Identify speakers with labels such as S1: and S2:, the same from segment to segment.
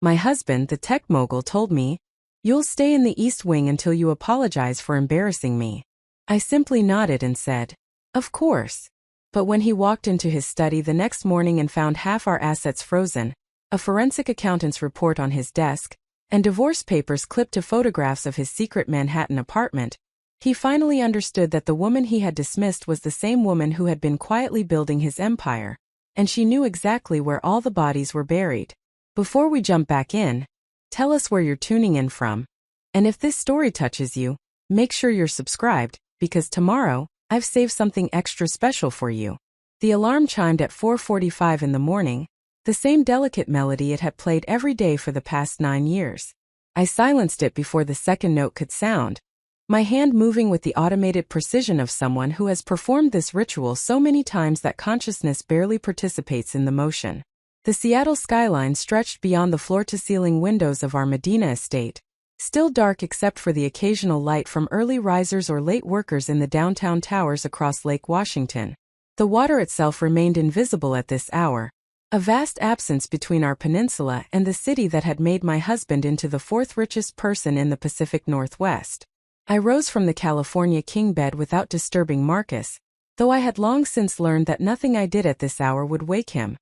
S1: My husband, the tech mogul, told me, "You'll stay in the East Wing until you apologize for embarrassing me." I simply nodded and said, "Of course." But when he walked into his study the next morning and found half our assets frozen, a forensic accountant's report on his desk, and divorce papers clipped to photographs of his secret Manhattan apartment, he finally understood that the woman he had dismissed was the same woman who had been quietly building his empire, and she knew exactly where all the bodies were buried. Before we jump back in, tell us where you're tuning in from. And if this story touches you, make sure you're subscribed, because tomorrow, I've saved something extra special for you. The alarm chimed at 4:45 in the morning, the same delicate melody it had played every day for the past 9 years. I silenced it before the second note could sound, my hand moving with the automated precision of someone who has performed this ritual so many times that consciousness barely participates in the motion. The Seattle skyline stretched beyond the floor-to-ceiling windows of our Medina estate, still dark except for the occasional light from early risers or late workers in the downtown towers across Lake Washington. The water itself remained invisible at this hour, a vast absence between our peninsula and the city that had made my husband into the fourth richest person in the Pacific Northwest. I rose from the California king bed without disturbing Marcus, though I had long since learned that nothing I did at this hour would wake him.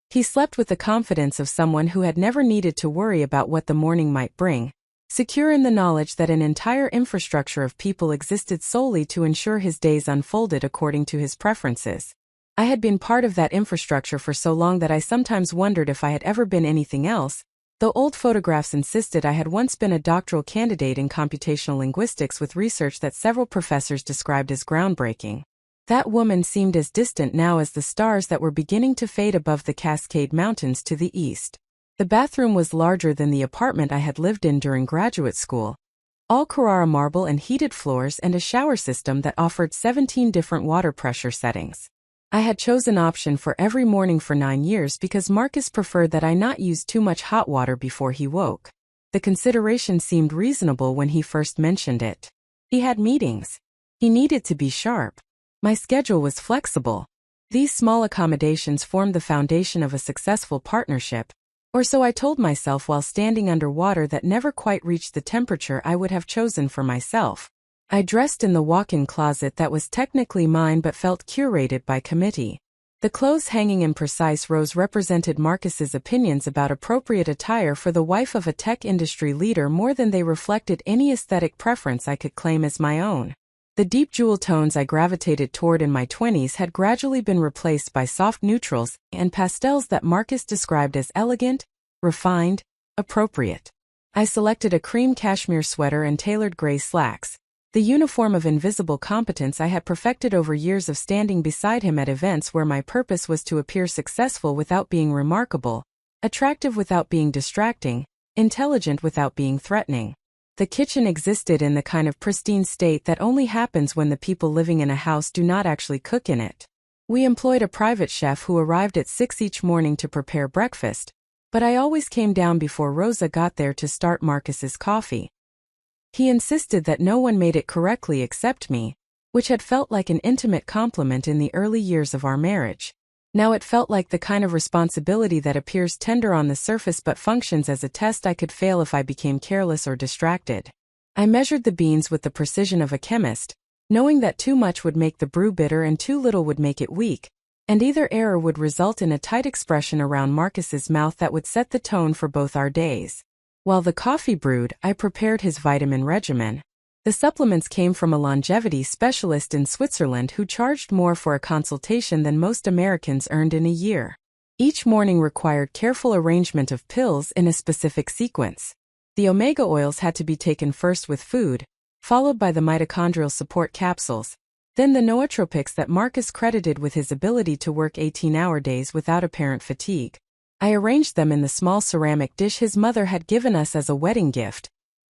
S1: He slept with the confidence of someone who had never needed to worry about what the morning might bring, secure in the knowledge that an entire infrastructure of people existed solely to ensure his days unfolded according to his preferences. I had been part of that infrastructure for so long that I sometimes wondered if I had ever been anything else, though old photographs insisted I had once been a doctoral candidate in computational linguistics with research that several professors described as groundbreaking. That woman seemed as distant now as the stars that were beginning to fade above the Cascade Mountains to the east. The bathroom was larger than the apartment I had lived in during graduate school. All Carrara marble and heated floors and a shower system that offered 17 different water pressure settings. I had chosen option for every morning for 9 years because Marcus preferred that I not use too much hot water before he woke. The consideration seemed reasonable when he first mentioned it. He had meetings. He needed to be sharp. My schedule was flexible. These small accommodations formed the foundation of a successful partnership, or so I told myself while standing under water that never quite reached the temperature I would have chosen for myself. I dressed in the walk-in closet that was technically mine but felt curated by committee. The clothes hanging in precise rows represented Marcus's opinions about appropriate attire for the wife of a tech industry leader more than they reflected any aesthetic preference I could claim as my own. The deep jewel tones I gravitated toward in my 20s had gradually been replaced by soft neutrals and pastels that Marcus described as elegant, refined, appropriate. I selected a cream cashmere sweater and tailored gray slacks, the uniform of invisible competence I had perfected over years of standing beside him at events where my purpose was to appear successful without being remarkable, attractive without being distracting, intelligent without being threatening. The kitchen existed in the kind of pristine state that only happens when the people living in a house do not actually cook in it. We employed a private chef who arrived at 6 each morning to prepare breakfast, but I always came down before Rosa got there to start Marcus's coffee. He insisted that no one made it correctly except me, which had felt like an intimate compliment in the early years of our marriage. Now it felt like the kind of responsibility that appears tender on the surface but functions as a test I could fail if I became careless or distracted. I measured the beans with the precision of a chemist, knowing that too much would make the brew bitter and too little would make it weak, and either error would result in a tight expression around Marcus's mouth that would set the tone for both our days. While the coffee brewed, I prepared his vitamin regimen. The supplements came from a longevity specialist in Switzerland who charged more for a consultation than most Americans earned in a year. Each morning required careful arrangement of pills in a specific sequence. The omega oils had to be taken first with food, followed by the mitochondrial support capsules, then the nootropics that Marcus credited with his ability to work 18-hour days without apparent fatigue. I arranged them in the small ceramic dish his mother had given us as a wedding gift,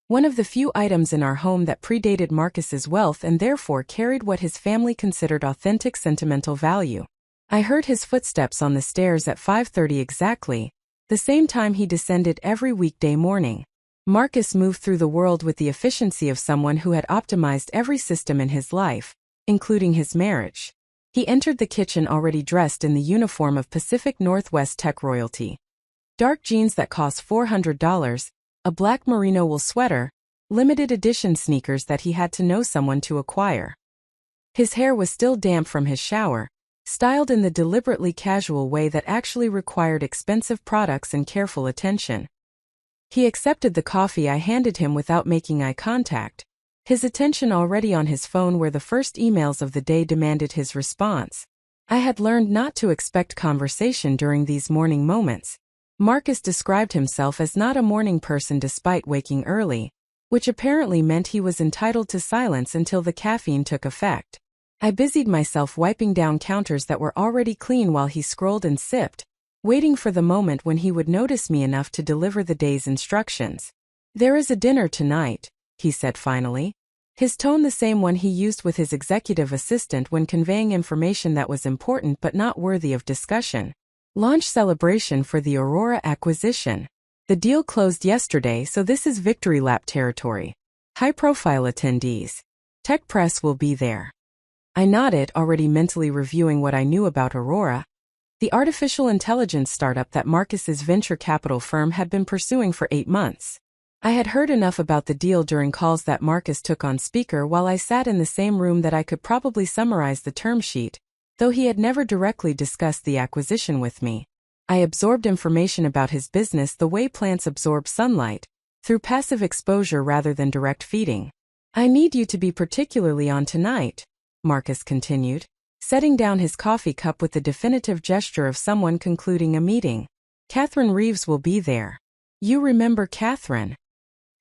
S1: one of the few items in our home that predated Marcus's wealth and therefore carried what his family considered authentic sentimental value. I heard his footsteps on the stairs at 5:30 exactly, the same time he descended every weekday morning. Marcus moved through the world with the efficiency of someone who had optimized every system in his life, including his marriage. He entered the kitchen already dressed in the uniform of Pacific Northwest tech royalty. dark jeans that cost $400, a black merino wool sweater, limited edition sneakers that he had to know someone to acquire. His hair was still damp from his shower, styled in the deliberately casual way that actually required expensive products and careful attention. He accepted the coffee I handed him without making eye contact, his attention already on his phone where the first emails of the day demanded his response. I had learned not to expect conversation during these morning moments. Marcus described himself as not a morning person despite waking early, which apparently meant he was entitled to silence until the caffeine took effect. I busied myself wiping down counters that were already clean while he scrolled and sipped, waiting for the moment when he would notice me enough to deliver the day's instructions. "There is a dinner tonight," he said finally, his tone the same one he used with his executive assistant when conveying information that was important but not worthy of discussion. "Launch celebration for the Aurora acquisition. The deal closed yesterday, so this is victory lap territory. High-profile attendees. Tech press will be there." I nodded, already mentally reviewing what I knew about Aurora, the artificial intelligence startup that Marcus's venture capital firm had been pursuing for 8 months. I had heard enough about the deal during calls that Marcus took on speaker while I sat in the same room that I could probably summarize the term sheet, though he had never directly discussed the acquisition with me. I absorbed information about his business the way plants absorb sunlight, through passive exposure rather than direct feeding. "I need you to be particularly on tonight," Marcus continued, setting down his coffee cup with the definitive gesture of someone concluding a meeting. "Catherine Reeves will be there. You remember Catherine?"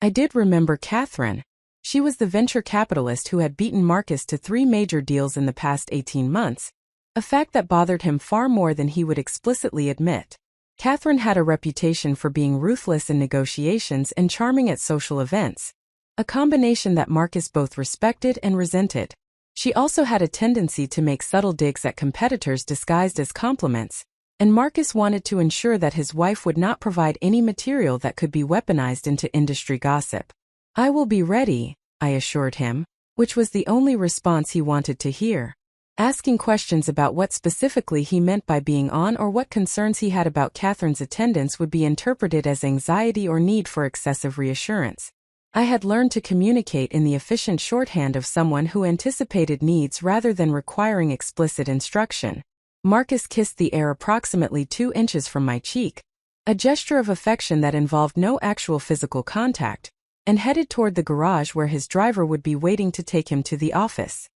S1: I did remember Catherine. She was the venture capitalist who had beaten Marcus to 3 major deals in the past 18 months, a fact that bothered him far more than he would explicitly admit. Catherine had a reputation for being ruthless in negotiations and charming at social events, a combination that Marcus both respected and resented. She also had a tendency to make subtle digs at competitors disguised as compliments, and Marcus wanted to ensure that his wife would not provide any material that could be weaponized into industry gossip. "I will be ready," I assured him, which was the only response he wanted to hear. Asking questions about what specifically he meant by being on or what concerns he had about Catherine's attendance would be interpreted as anxiety or need for excessive reassurance. I had learned to communicate in the efficient shorthand of someone who anticipated needs rather than requiring explicit instruction. Marcus kissed the air approximately 2 inches from my cheek, a gesture of affection that involved no actual physical contact, and headed toward the garage where his driver would be waiting to take him to the office.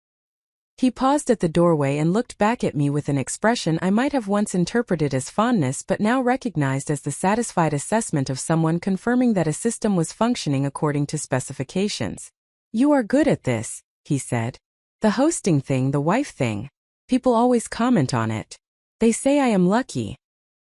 S1: He paused at the doorway and looked back at me with an expression I might have once interpreted as fondness but now recognized as the satisfied assessment of someone confirming that a system was functioning according to specifications. "You are good at this," he said. "The hosting thing, the wife thing. People always comment on it. They say I am lucky."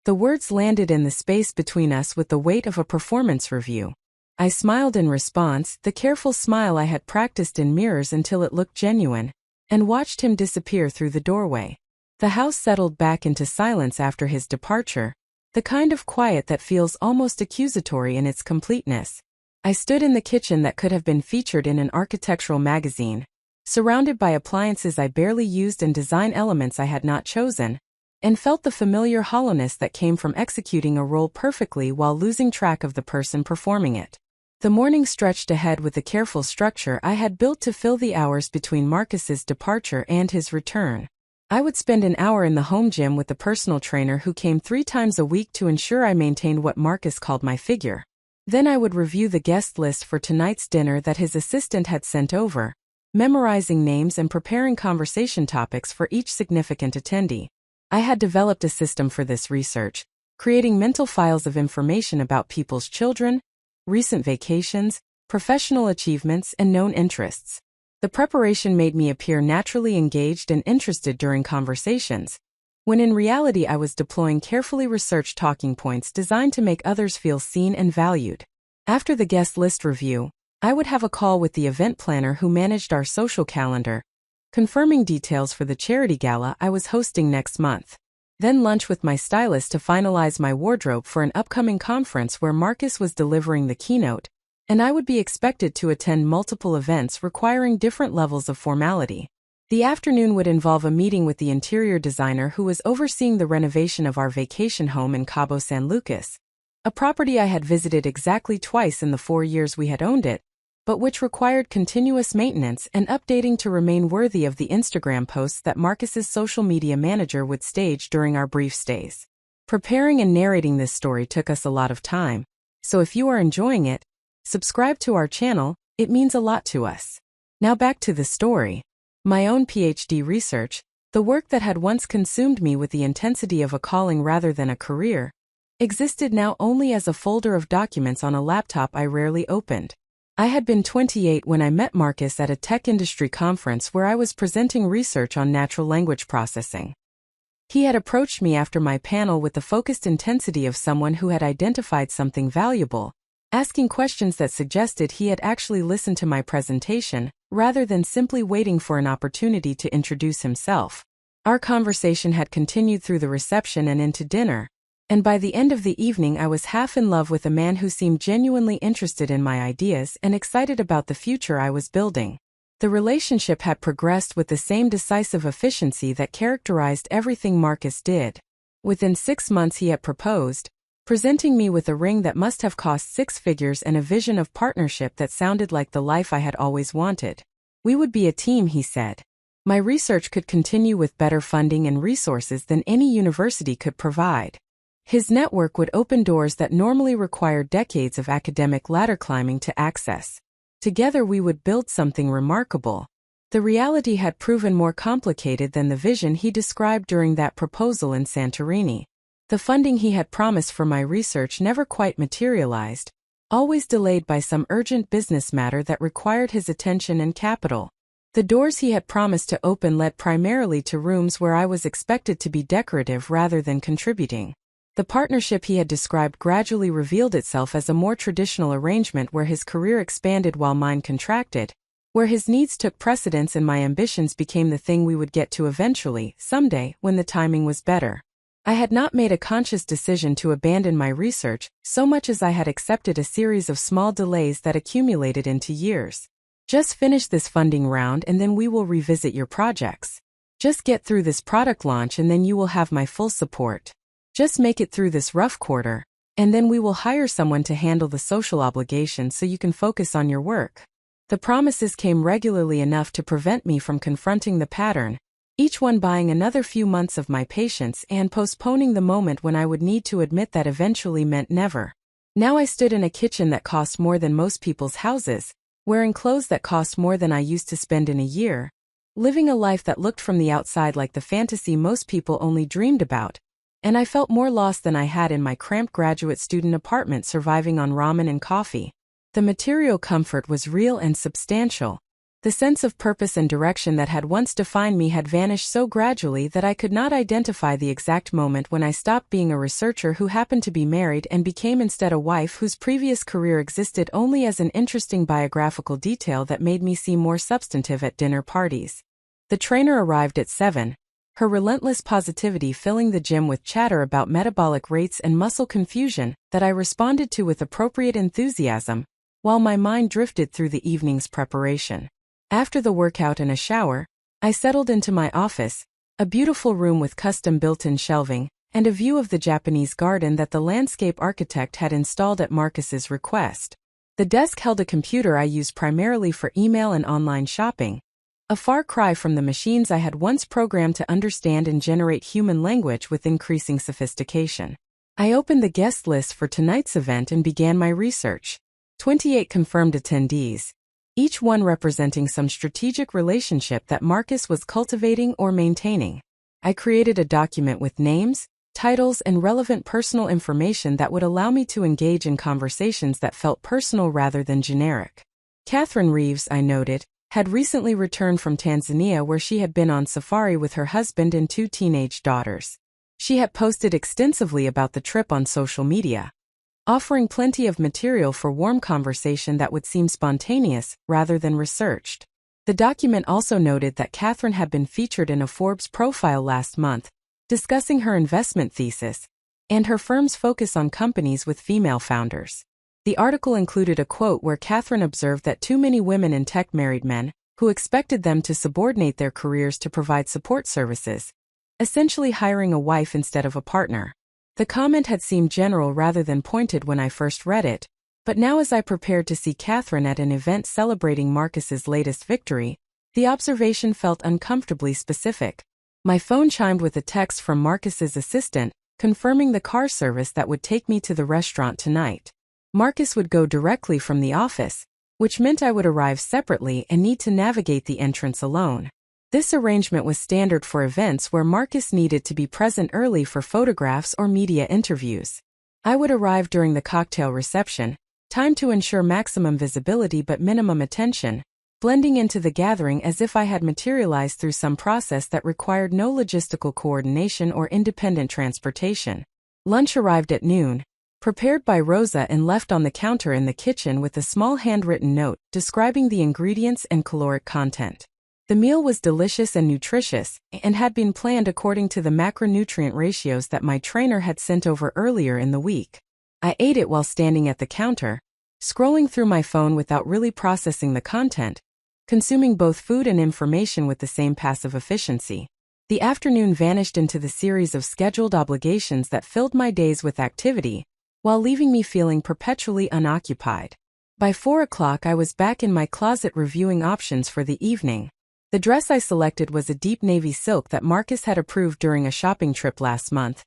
S1: The words landed in the space between us with the weight of a performance review. I smiled in response, the careful smile I had practiced in mirrors until it looked genuine, and watched him disappear through the doorway. The house settled back into silence after his departure, the kind of quiet that feels almost accusatory in its completeness. I stood in the kitchen that could have been featured in an architectural magazine, surrounded by appliances I barely used and design elements I had not chosen, and felt the familiar hollowness that came from executing a role perfectly while losing track of the person performing it. The morning stretched ahead with the careful structure I had built to fill the hours between Marcus's departure and his return. I would spend an hour in the home gym with the personal trainer who came 3 times a week to ensure I maintained what Marcus called my figure. Then I would review the guest list for tonight's dinner that his assistant had sent over, memorizing names and preparing conversation topics for each significant attendee. I had developed a system for this research, creating mental files of information about people's children, recent vacations, professional achievements, and known interests. The preparation made me appear naturally engaged and interested during conversations, when in reality I was deploying carefully researched talking points designed to make others feel seen and valued. After the guest list review, I would have a call with the event planner who managed our social calendar, confirming details for the charity gala I was hosting next month. Then lunch with my stylist to finalize my wardrobe for an upcoming conference where Marcus was delivering the keynote, and I would be expected to attend multiple events requiring different levels of formality. The afternoon would involve a meeting with the interior designer who was overseeing the renovation of our vacation home in Cabo San Lucas, a property I had visited exactly twice in the 4 years we had owned it, but which required continuous maintenance and updating to remain worthy of the Instagram posts that Marcus's social media manager would stage during our brief stays. Preparing and narrating this story took us a lot of time, so if you are enjoying it, subscribe to our channel, it means a lot to us. Now back to the story. My own PhD research, the work that had once consumed me with the intensity of a calling rather than a career, existed now only as a folder of documents on a laptop I rarely opened. I had been 28 when I met Marcus at a tech industry conference where I was presenting research on natural language processing. He had approached me after my panel with the focused intensity of someone who had identified something valuable, asking questions that suggested he had actually listened to my presentation, rather than simply waiting for an opportunity to introduce himself. Our conversation had continued through the reception and into dinner, and by the end of the evening I was half in love with a man who seemed genuinely interested in my ideas and excited about the future I was building. The relationship had progressed with the same decisive efficiency that characterized everything Marcus did. Within 6 months he had proposed, presenting me with a ring that must have cost 6 figures and a vision of partnership that sounded like the life I had always wanted. We would be a team, he said. My research could continue with better funding and resources than any university could provide. His network would open doors that normally required decades of academic ladder climbing to access. Together we would build something remarkable. The reality had proven more complicated than the vision he described during that proposal in Santorini. The funding he had promised for my research never quite materialized, always delayed by some urgent business matter that required his attention and capital. The doors he had promised to open led primarily to rooms where I was expected to be decorative rather than contributing. The partnership he had described gradually revealed itself as a more traditional arrangement where his career expanded while mine contracted, where his needs took precedence and my ambitions became the thing we would get to eventually, someday, when the timing was better. I had not made a conscious decision to abandon my research, so much as I had accepted a series of small delays that accumulated into years. Just finish this funding round and then we will revisit your projects. Just get through this product launch and then you will have my full support. Just make it through this rough quarter, and then we will hire someone to handle the social obligations so you can focus on your work. The promises came regularly enough to prevent me from confronting the pattern, each one buying another few months of my patience and postponing the moment when I would need to admit that eventually meant never. Now I stood in a kitchen that cost more than most people's houses, wearing clothes that cost more than I used to spend in a year, living a life that looked from the outside like the fantasy most people only dreamed about, and I felt more lost than I had in my cramped graduate student apartment surviving on ramen and coffee. The material comfort was real and substantial. The sense of purpose and direction that had once defined me had vanished so gradually that I could not identify the exact moment when I stopped being a researcher who happened to be married and became instead a wife whose previous career existed only as an interesting biographical detail that made me seem more substantive at dinner parties. The trainer arrived at 7. Her relentless positivity filling the gym with chatter about metabolic rates and muscle confusion that I responded to with appropriate enthusiasm, while my mind drifted through the evening's preparation. After the workout and a shower, I settled into my office, a beautiful room with custom built-in shelving, and a view of the Japanese garden that the landscape architect had installed at Marcus's request. The desk held a computer I used primarily for email and online shopping, a far cry from the machines I had once programmed to understand and generate human language with increasing sophistication. I opened the guest list for tonight's event and began my research. 28 confirmed attendees, each one representing some strategic relationship that Marcus was cultivating or maintaining. I created a document with names, titles, and relevant personal information that would allow me to engage in conversations that felt personal rather than generic. Catherine Reeves, I noted, had recently returned from Tanzania where she had been on safari with her husband and 2 teenage daughters. She had posted extensively about the trip on social media, offering plenty of material for warm conversation that would seem spontaneous rather than researched. The document also noted that Catherine had been featured in a Forbes profile last month, discussing her investment thesis and her firm's focus on companies with female founders. The article included a quote where Catherine observed that too many women in tech married men, who expected them to subordinate their careers to provide support services, essentially hiring a wife instead of a partner. The comment had seemed general rather than pointed when I first read it, but now as I prepared to see Catherine at an event celebrating Marcus's latest victory, the observation felt uncomfortably specific. My phone chimed with a text from Marcus's assistant, confirming the car service that would take me to the restaurant tonight. Marcus would go directly from the office, which meant I would arrive separately and need to navigate the entrance alone. This arrangement was standard for events where Marcus needed to be present early for photographs or media interviews. I would arrive during the cocktail reception, time to ensure maximum visibility but minimum attention, blending into the gathering as if I had materialized through some process that required no logistical coordination or independent transportation. Lunch arrived at noon, prepared by Rosa and left on the counter in the kitchen with a small handwritten note describing the ingredients and caloric content. The meal was delicious and nutritious, and had been planned according to the macronutrient ratios that my trainer had sent over earlier in the week. I ate it while standing at the counter, scrolling through my phone without really processing the content, consuming both food and information with the same passive efficiency. The afternoon vanished into the series of scheduled obligations that filled my days with activity, while leaving me feeling perpetually unoccupied. By 4 o'clock I was back in my closet reviewing options for the evening. The dress I selected was a deep navy silk that Marcus had approved during a shopping trip last month.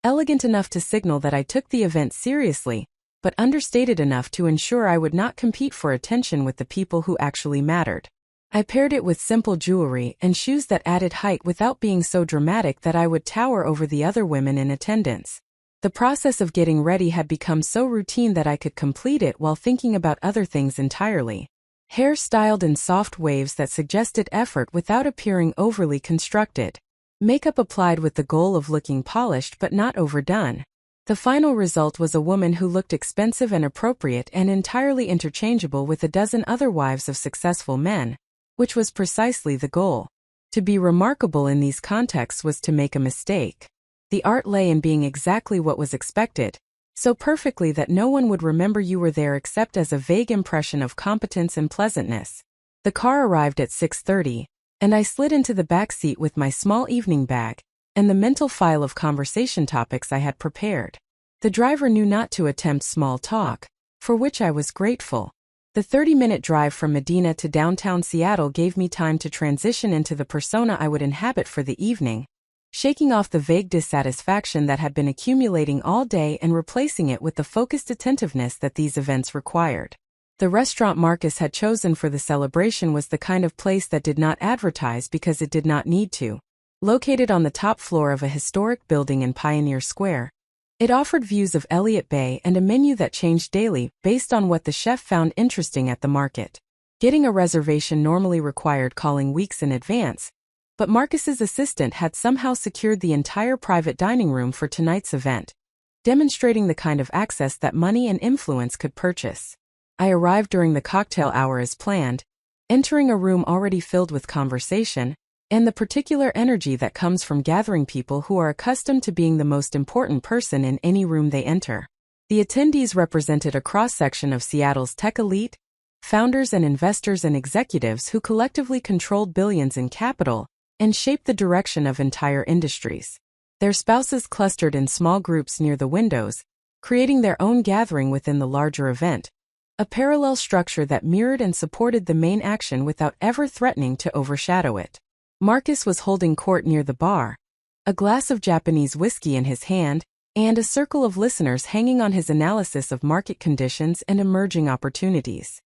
S1: Elegant enough to signal that I took the event seriously, but understated enough to ensure I would not compete for attention with the people who actually mattered. I paired it with simple jewelry and shoes that added height without being so dramatic that I would tower over the other women in attendance. The process of getting ready had become so routine that I could complete it while thinking about other things entirely. Hair styled in soft waves that suggested effort without appearing overly constructed. Makeup applied with the goal of looking polished but not overdone. The final result was a woman who looked expensive and appropriate and entirely interchangeable with a dozen other wives of successful men, which was precisely the goal. To be remarkable in these contexts was to make a mistake. The art lay in being exactly what was expected, so perfectly that no one would remember you were there except as a vague impression of competence and pleasantness. The car arrived at 6:30, and I slid into the back seat with my small evening bag and the mental file of conversation topics I had prepared. The driver knew not to attempt small talk, for which I was grateful. The 30-minute drive from Medina to downtown Seattle gave me time to transition into the persona I would inhabit for the evening, shaking off the vague dissatisfaction that had been accumulating all day and replacing it with the focused attentiveness that these events required. The restaurant Marcus had chosen for the celebration was the kind of place that did not advertise because it did not need to. Located on the top floor of a historic building in Pioneer Square, it offered views of Elliott Bay and a menu that changed daily based on what the chef found interesting at the market. Getting a reservation normally required calling weeks in advance, but Marcus's assistant had somehow secured the entire private dining room for tonight's event, demonstrating the kind of access that money and influence could purchase. I arrived during the cocktail hour as planned, entering a room already filled with conversation, and the particular energy that comes from gathering people who are accustomed to being the most important person in any room they enter. The attendees represented a cross-section of Seattle's tech elite, founders and investors and executives who collectively controlled billions in capital and shaped the direction of entire industries. Their spouses clustered in small groups near the windows, creating their own gathering within the larger event, a parallel structure that mirrored and supported the main action without ever threatening to overshadow it. Marcus was holding court near the bar, a glass of Japanese whiskey in his hand, and a circle of listeners hanging on his analysis of market conditions and emerging opportunities.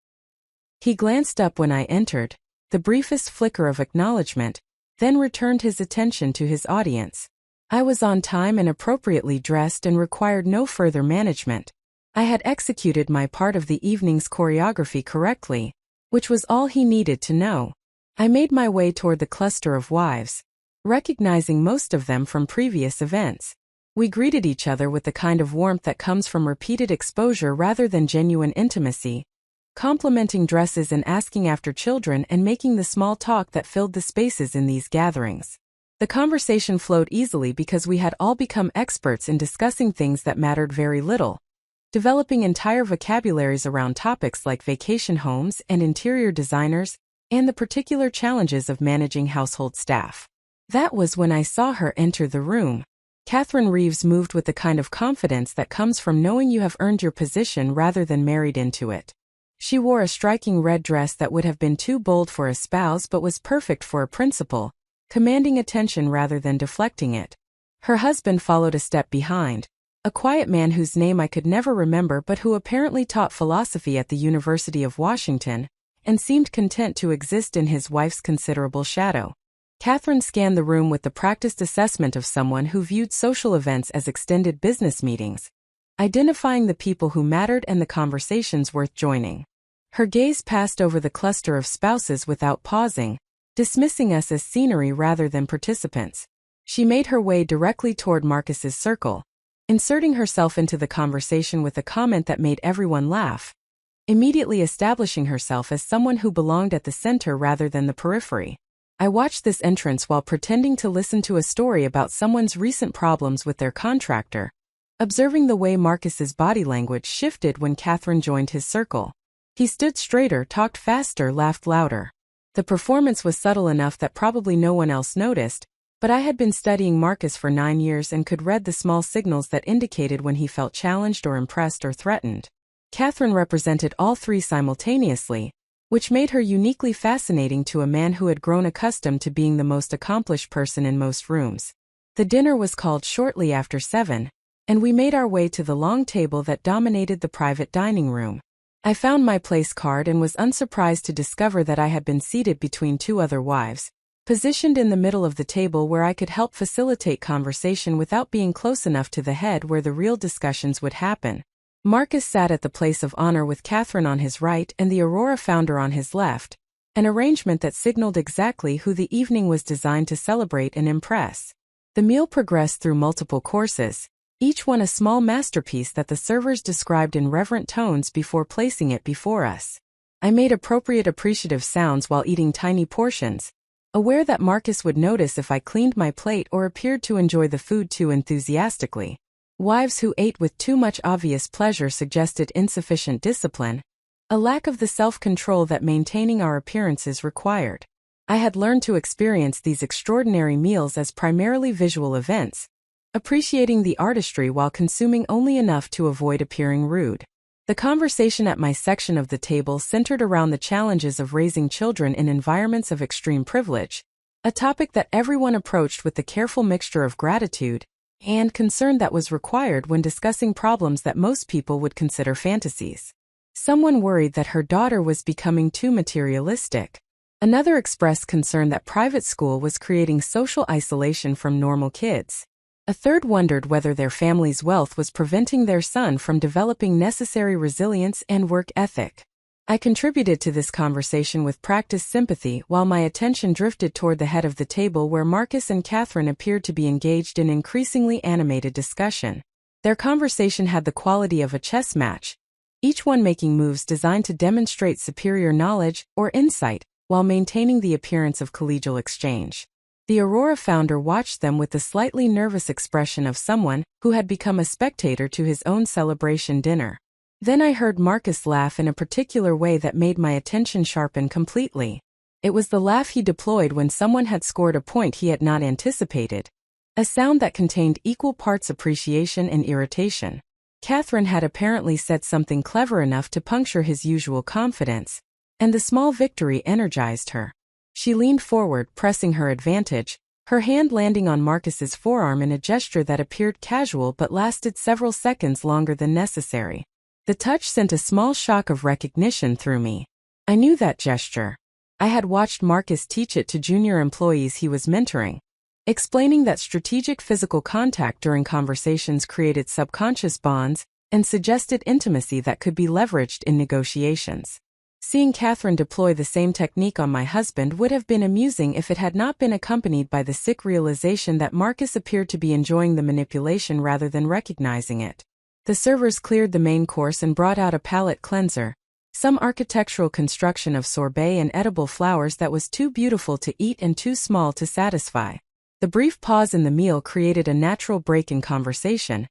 S1: He glanced up when I entered, the briefest flicker of acknowledgement, then returned his attention to his audience. I was on time and appropriately dressed and required no further management. I had executed my part of the evening's choreography correctly, which was all he needed to know. I made my way toward the cluster of wives, recognizing most of them from previous events. We greeted each other with the kind of warmth that comes from repeated exposure rather than genuine intimacy, complimenting dresses and asking after children and making the small talk that filled the spaces in these gatherings. The conversation flowed easily because we had all become experts in discussing things that mattered very little, developing entire vocabularies around topics like vacation homes and interior designers, and the particular challenges of managing household staff. That was when I saw her enter the room. Catherine Reeves moved with the kind of confidence that comes from knowing you have earned your position rather than married into it. She wore a striking red dress that would have been too bold for a spouse but was perfect for a principal, commanding attention rather than deflecting it. Her husband followed a step behind, a quiet man whose name I could never remember but who apparently taught philosophy at the University of Washington, and seemed content to exist in his wife's considerable shadow. Catherine scanned the room with the practiced assessment of someone who viewed social events as extended business meetings, identifying the people who mattered and the conversations worth joining. Her gaze passed over the cluster of spouses without pausing, dismissing us as scenery rather than participants. She made her way directly toward Marcus's circle, inserting herself into the conversation with a comment that made everyone laugh, immediately establishing herself as someone who belonged at the center rather than the periphery. I watched this entrance while pretending to listen to a story about someone's recent problems with their contractor, observing the way Marcus's body language shifted when Catherine joined his circle. He stood straighter, talked faster, laughed louder. The performance was subtle enough that probably no one else noticed, but I had been studying Marcus for 9 years and could read the small signals that indicated when he felt challenged or impressed or threatened. Catherine represented all three simultaneously, which made her uniquely fascinating to a man who had grown accustomed to being the most accomplished person in most rooms. The dinner was called shortly after 7, and we made our way to the long table that dominated the private dining room. I found my place card and was unsurprised to discover that I had been seated between 2 other wives, positioned in the middle of the table where I could help facilitate conversation without being close enough to the head where the real discussions would happen. Marcus sat at the place of honor with Catherine on his right and the Aurora founder on his left, an arrangement that signaled exactly who the evening was designed to celebrate and impress. The meal progressed through multiple courses, each one a small masterpiece that the servers described in reverent tones before placing it before us. I made appropriate appreciative sounds while eating tiny portions, aware that Marcus would notice if I cleaned my plate or appeared to enjoy the food too enthusiastically. Wives who ate with too much obvious pleasure suggested insufficient discipline, a lack of the self-control that maintaining our appearances required. I had learned to experience these extraordinary meals as primarily visual events, appreciating the artistry while consuming only enough to avoid appearing rude. The conversation at my section of the table centered around the challenges of raising children in environments of extreme privilege, a topic that everyone approached with the careful mixture of gratitude and concern that was required when discussing problems that most people would consider fantasies. Someone worried that her daughter was becoming too materialistic. Another expressed concern that private school was creating social isolation from normal kids. A third wondered whether their family's wealth was preventing their son from developing necessary resilience and work ethic. I contributed to this conversation with practiced sympathy while my attention drifted toward the head of the table where Marcus and Catherine appeared to be engaged in increasingly animated discussion. Their conversation had the quality of a chess match, each one making moves designed to demonstrate superior knowledge or insight while maintaining the appearance of collegial exchange. The Aurora founder watched them with the slightly nervous expression of someone who had become a spectator to his own celebration dinner. Then I heard Marcus laugh in a particular way that made my attention sharpen completely. It was the laugh he deployed when someone had scored a point he had not anticipated, a sound that contained equal parts appreciation and irritation. Catherine had apparently said something clever enough to puncture his usual confidence, and the small victory energized her. She leaned forward, pressing her advantage, her hand landing on Marcus's forearm in a gesture that appeared casual but lasted several seconds longer than necessary. The touch sent a small shock of recognition through me. I knew that gesture. I had watched Marcus teach it to junior employees he was mentoring, explaining that strategic physical contact during conversations created subconscious bonds and suggested intimacy that could be leveraged in negotiations. Seeing Catherine deploy the same technique on my husband would have been amusing if it had not been accompanied by the sick realization that Marcus appeared to be enjoying the manipulation rather than recognizing it. The servers cleared the main course and brought out a palate cleanser, some architectural construction of sorbet and edible flowers that was too beautiful to eat and too small to satisfy. The brief pause in the meal created a natural break in conversation,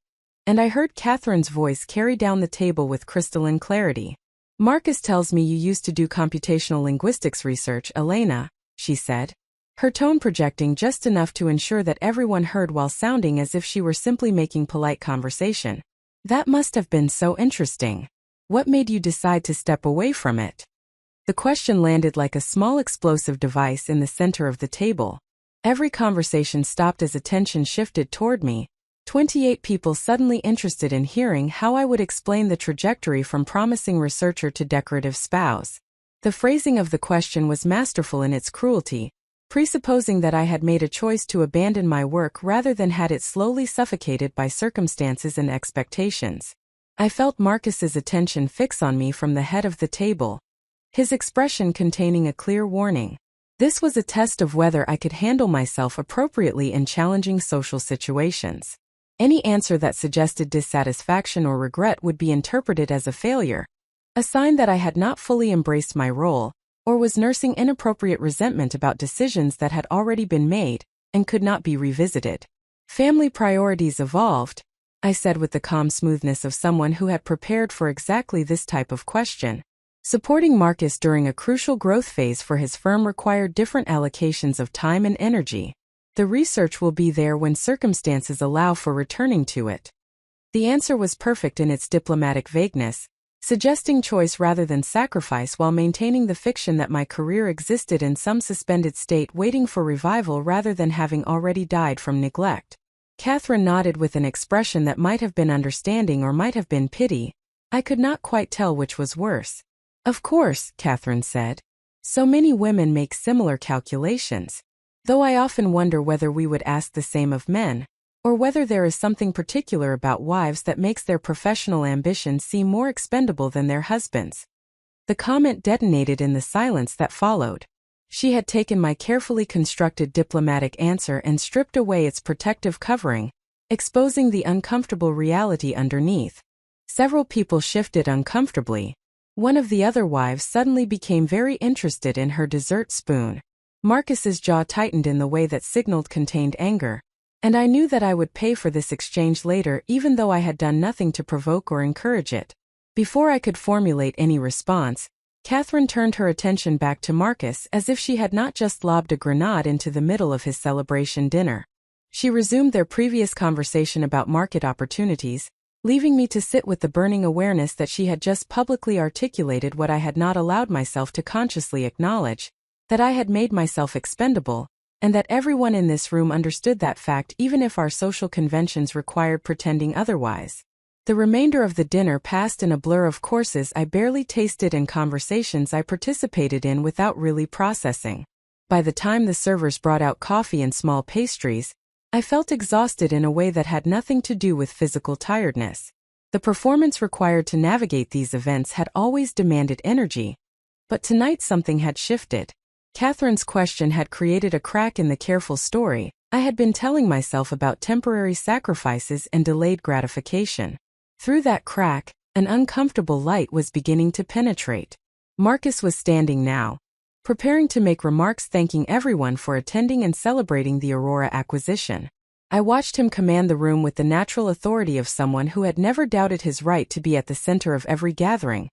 S1: and I heard Catherine's voice carry down the table with crystalline clarity. "Marcus tells me you used to do computational linguistics research, Elena," she said. her tone projecting just enough to ensure that everyone heard while sounding as if she were simply making polite conversation. That must have been so interesting. What made you decide to step away from it? The question landed like a small explosive device in the center of the table. Every conversation stopped as attention shifted toward me. 28 people suddenly interested in hearing how I would explain the trajectory from promising researcher to decorative spouse. The phrasing of the question was masterful in its cruelty, presupposing that I had made a choice to abandon my work rather than had it slowly suffocated by circumstances and expectations. I felt Marcus's attention fix on me from the head of the table, his expression containing a clear warning. This was a test of whether I could handle myself appropriately in challenging social situations. Any answer that suggested dissatisfaction or regret would be interpreted as a failure, a sign that I had not fully embraced my role, or was nursing inappropriate resentment about decisions that had already been made and could not be revisited. Family priorities evolved, I said with the calm smoothness of someone who had prepared for exactly this type of question. Supporting Marcus during a crucial growth phase for his firm required different allocations of time and energy. The research will be there when circumstances allow for returning to it. The answer was perfect in its diplomatic vagueness, suggesting choice rather than sacrifice while maintaining the fiction that my career existed in some suspended state waiting for revival rather than having already died from neglect. Catherine nodded with an expression that might have been understanding or might have been pity. I could not quite tell which was worse. Of course, Catherine said. So many women make similar calculations. Though I often wonder whether we would ask the same of men, or whether there is something particular about wives that makes their professional ambitions seem more expendable than their husbands. The comment detonated in the silence that followed. She had taken my carefully constructed diplomatic answer and stripped away its protective covering, exposing the uncomfortable reality underneath. Several people shifted uncomfortably. One of the other wives suddenly became very interested in her dessert spoon. Marcus's jaw tightened in the way that signaled contained anger, and I knew that I would pay for this exchange later even though I had done nothing to provoke or encourage it. Before I could formulate any response, Catherine turned her attention back to Marcus as if she had not just lobbed a grenade into the middle of his celebration dinner. She resumed their previous conversation about market opportunities, leaving me to sit with the burning awareness that she had just publicly articulated what I had not allowed myself to consciously acknowledge, that I had made myself expendable, and that everyone in this room understood that fact even if our social conventions required pretending otherwise. The remainder of the dinner passed in a blur of courses I barely tasted and conversations I participated in without really processing. By the time the servers brought out coffee and small pastries, I felt exhausted in a way that had nothing to do with physical tiredness. The performance required to navigate these events had always demanded energy, but tonight something had shifted. Catherine's question had created a crack in the careful story I had been telling myself about temporary sacrifices and delayed gratification. Through that crack, an uncomfortable light was beginning to penetrate. Marcus was standing now, preparing to make remarks thanking everyone for attending and celebrating the Aurora acquisition. I watched him command the room with the natural authority of someone who had never doubted his right to be at the center of every gathering,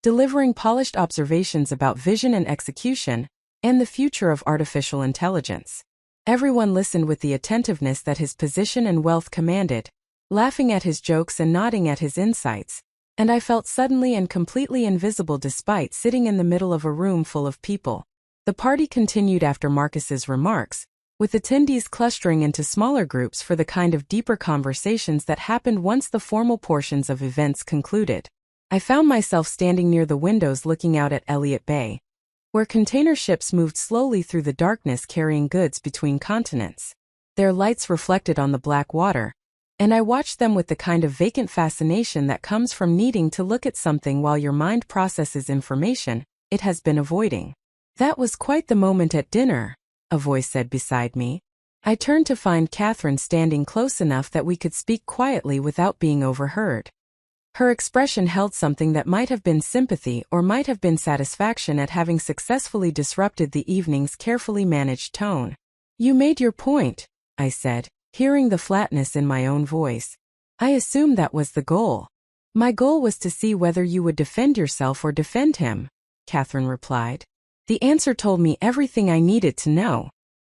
S1: delivering polished observations about vision and execution, and the future of artificial intelligence. Everyone listened with the attentiveness that his position and wealth commanded, laughing at his jokes and nodding at his insights, and I felt suddenly and completely invisible despite sitting in the middle of a room full of people. The party continued after Marcus's remarks, with attendees clustering into smaller groups for the kind of deeper conversations that happened once the formal portions of events concluded. I found myself standing near the windows looking out at Elliott Bay, where container ships moved slowly through the darkness carrying goods between continents. Their lights reflected on the black water, and I watched them with the kind of vacant fascination that comes from needing to look at something while your mind processes information it has been avoiding. That was quite the moment at dinner, a voice said beside me. I turned to find Catherine standing close enough that we could speak quietly without being overheard. Her expression held something that might have been sympathy or might have been satisfaction at having successfully disrupted the evening's carefully managed tone. You made your point, I said, hearing the flatness in my own voice. I assumed that was the goal. My goal was to see whether you would defend yourself or defend him, Catherine replied. The answer told me everything I needed to know.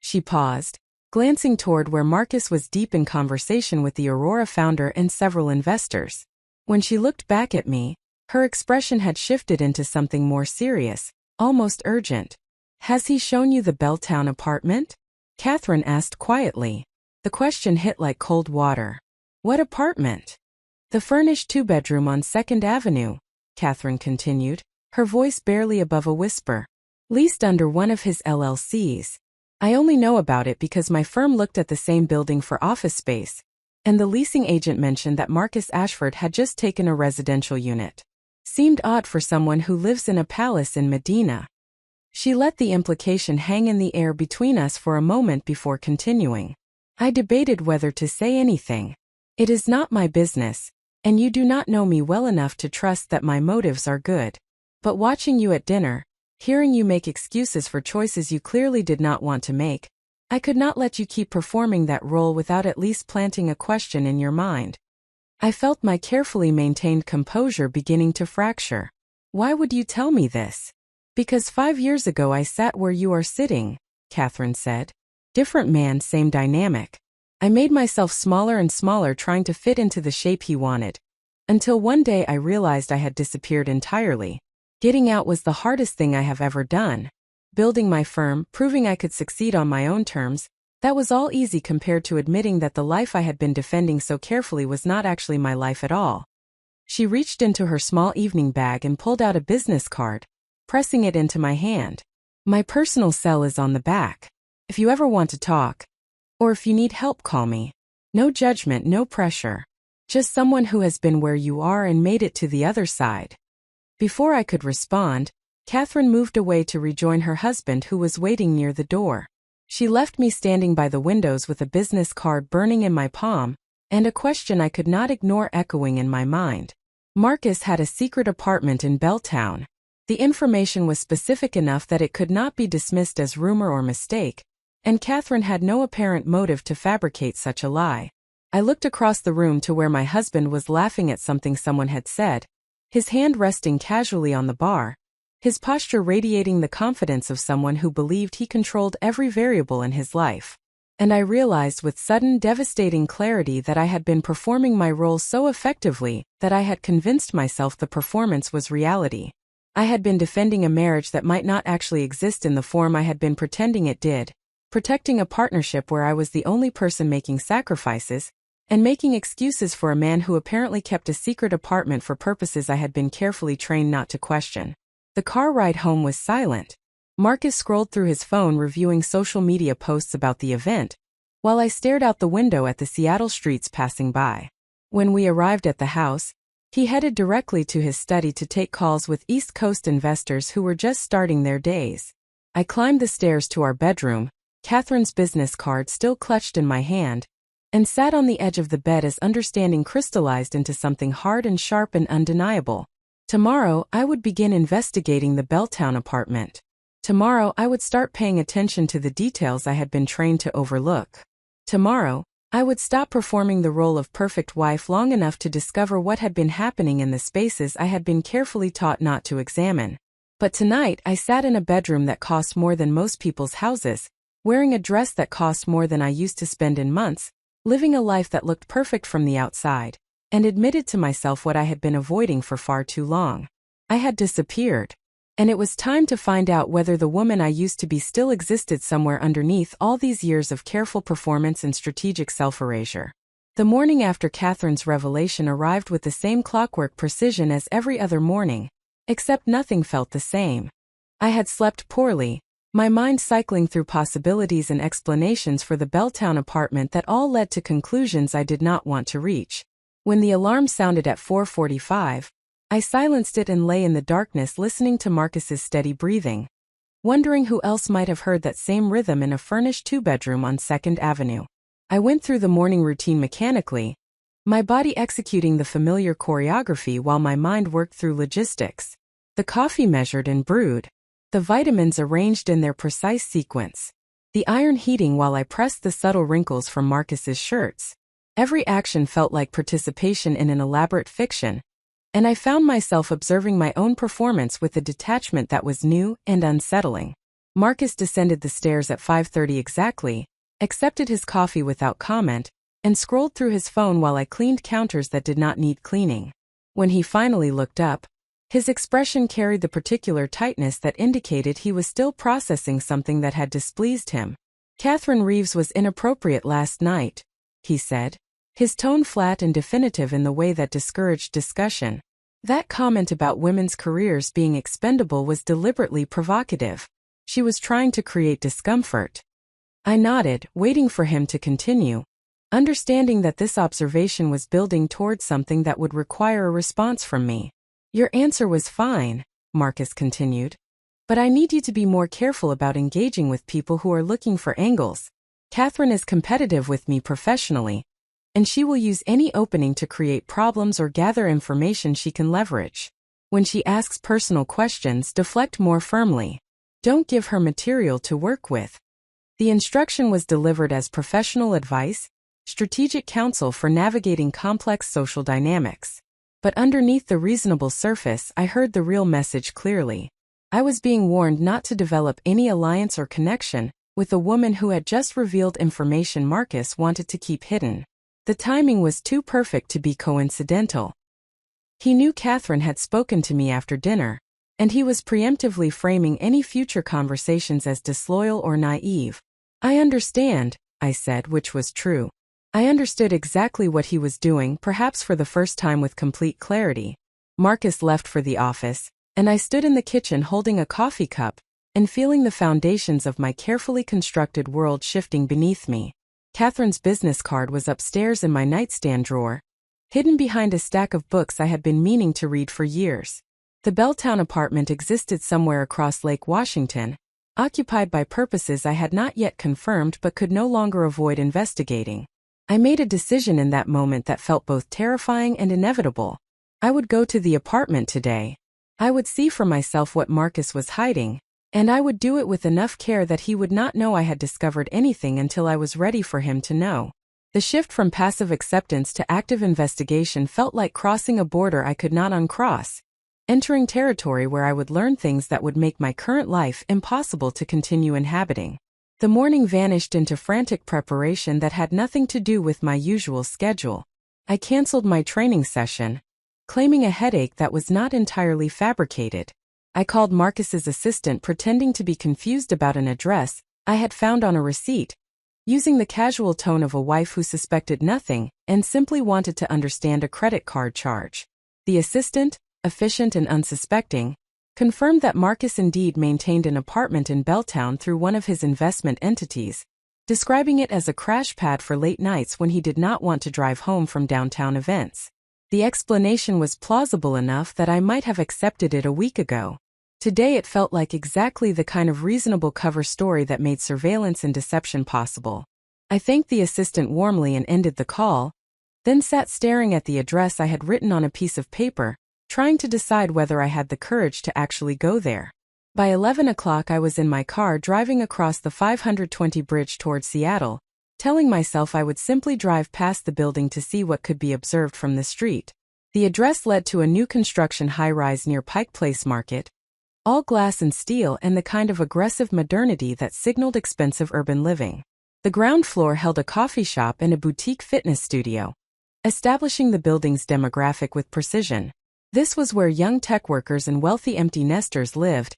S1: She paused, glancing toward where Marcus was deep in conversation with the Aurora founder and several investors. When she looked back at me, her expression had shifted into something more serious, almost urgent. "Has he shown you the Belltown apartment?" Catherine asked quietly. The question hit like cold water. "What apartment?" "The furnished two-bedroom on 2nd Avenue, Catherine continued, her voice barely above a whisper. "Leased under one of his LLCs. I only know about it because my firm looked at the same building for office space, and the leasing agent mentioned that Marcus Ashford had just taken a residential unit. Seemed odd for someone who lives in a palace in Medina." She let the implication hang in the air between us for a moment before continuing. I debated whether to say anything. "It is not my business, and you do not know me well enough to trust that my motives are good. But watching you at dinner, hearing you make excuses for choices you clearly did not want to make, I could not let you keep performing that role without at least planting a question in your mind." I felt my carefully maintained composure beginning to fracture. "Why would you tell me this?" "Because 5 years ago I sat where you are sitting," Catherine said. "Different man, same dynamic. I made myself smaller and smaller trying to fit into the shape he wanted. Until one day I realized I had disappeared entirely. Getting out was the hardest thing I have ever done. Building my firm, proving I could succeed on my own terms, that was all easy compared to admitting that the life I had been defending so carefully was not actually my life at all." She reached into her small evening bag and pulled out a business card, pressing it into my hand. "My personal cell is on the back. If you ever want to talk, or if you need help, call me. No judgment, no pressure. Just someone who has been where you are and made it to the other side." Before I could respond, Catherine moved away to rejoin her husband who was waiting near the door. She left me standing by the windows with a business card burning in my palm, and a question I could not ignore echoing in my mind. Marcus had a secret apartment in Belltown. The information was specific enough that it could not be dismissed as rumor or mistake, and Catherine had no apparent motive to fabricate such a lie. I looked across the room to where my husband was laughing at something someone had said, his hand resting casually on the bar, his posture radiating the confidence of someone who believed he controlled every variable in his life. And I realized with sudden devastating clarity that I had been performing my role so effectively that I had convinced myself the performance was reality. I had been defending a marriage that might not actually exist in the form I had been pretending it did, protecting a partnership where I was the only person making sacrifices, and making excuses for a man who apparently kept a secret apartment for purposes I had been carefully trained not to question. The car ride home was silent. Marcus scrolled through his phone reviewing social media posts about the event, while I stared out the window at the Seattle streets passing by. When we arrived at the house, he headed directly to his study to take calls with East Coast investors who were just starting their days. I climbed the stairs to our bedroom, Catherine's business card still clutched in my hand, and sat on the edge of the bed as understanding crystallized into something hard and sharp and undeniable. Tomorrow, I would begin investigating the Belltown apartment. Tomorrow, I would start paying attention to the details I had been trained to overlook. Tomorrow, I would stop performing the role of perfect wife long enough to discover what had been happening in the spaces I had been carefully taught not to examine. But tonight, I sat in a bedroom that cost more than most people's houses, wearing a dress that cost more than I used to spend in months, living a life that looked perfect from the outside, and admitted to myself what I had been avoiding for far too long. I had disappeared. And it was time to find out whether the woman I used to be still existed somewhere underneath all these years of careful performance and strategic self-erasure. The morning after Catherine's revelation arrived with the same clockwork precision as every other morning, except nothing felt the same. I had slept poorly, my mind cycling through possibilities and explanations for the Belltown apartment that all led to conclusions I did not want to reach. When the alarm sounded at 4:45, I silenced it and lay in the darkness listening to Marcus's steady breathing, wondering who else might have heard that same rhythm in a furnished two-bedroom on 2nd Avenue. I went through the morning routine mechanically, my body executing the familiar choreography while my mind worked through logistics. The coffee measured and brewed, the vitamins arranged in their precise sequence, the iron heating while I pressed the subtle wrinkles from Marcus's shirts. Every action felt like participation in an elaborate fiction, and I found myself observing my own performance with a detachment that was new and unsettling. Marcus descended the stairs at 5:30 exactly, accepted his coffee without comment, and scrolled through his phone while I cleaned counters that did not need cleaning. When he finally looked up, his expression carried the particular tightness that indicated he was still processing something that had displeased him. "Catherine Reeves was inappropriate last night," he said, his tone flat and definitive in the way that discouraged discussion. That comment about women's careers being expendable was deliberately provocative. She was trying to create discomfort. I nodded, waiting for him to continue, understanding that this observation was building towards something that would require a response from me. "Your answer was fine," Marcus continued, "but I need you to be more careful about engaging with people who are looking for angles. Catherine is competitive with me professionally, and she will use any opening to create problems or gather information she can leverage. When she asks personal questions, deflect more firmly. Don't give her material to work with." The instruction was delivered as professional advice, strategic counsel for navigating complex social dynamics. But underneath the reasonable surface, I heard the real message clearly. I was being warned not to develop any alliance or connection with a woman who had just revealed information Marcus wanted to keep hidden. The timing was too perfect to be coincidental. He knew Catherine had spoken to me after dinner, and he was preemptively framing any future conversations as disloyal or naive. "I understand," I said, which was true. I understood exactly what he was doing, perhaps for the first time with complete clarity. Marcus left for the office, and I stood in the kitchen holding a coffee cup and feeling the foundations of my carefully constructed world shifting beneath me. Catherine's business card was upstairs in my nightstand drawer, hidden behind a stack of books I had been meaning to read for years. The Belltown apartment existed somewhere across Lake Washington, occupied by purposes I had not yet confirmed but could no longer avoid investigating. I made a decision in that moment that felt both terrifying and inevitable. I would go to the apartment today. I would see for myself what Marcus was hiding, and I would do it with enough care that he would not know I had discovered anything until I was ready for him to know. The shift from passive acceptance to active investigation felt like crossing a border I could not uncross, entering territory where I would learn things that would make my current life impossible to continue inhabiting. The morning vanished into frantic preparation that had nothing to do with my usual schedule. I canceled my training session, claiming a headache that was not entirely fabricated. I called Marcus's assistant pretending to be confused about an address I had found on a receipt, using the casual tone of a wife who suspected nothing and simply wanted to understand a credit card charge. The assistant, efficient and unsuspecting, confirmed that Marcus indeed maintained an apartment in Belltown through one of his investment entities, describing it as a crash pad for late nights when he did not want to drive home from downtown events. The explanation was plausible enough that I might have accepted it a week ago. Today it felt like exactly the kind of reasonable cover story that made surveillance and deception possible. I thanked the assistant warmly and ended the call, then sat staring at the address I had written on a piece of paper, trying to decide whether I had the courage to actually go there. By 11 o'clock I was in my car driving across the 520 bridge toward Seattle, telling myself I would simply drive past the building to see what could be observed from the street. The address led to a new construction high-rise near Pike Place Market, all glass and steel and the kind of aggressive modernity that signaled expensive urban living. The ground floor held a coffee shop and a boutique fitness studio, establishing the building's demographic with precision. This was where young tech workers and wealthy empty nesters lived,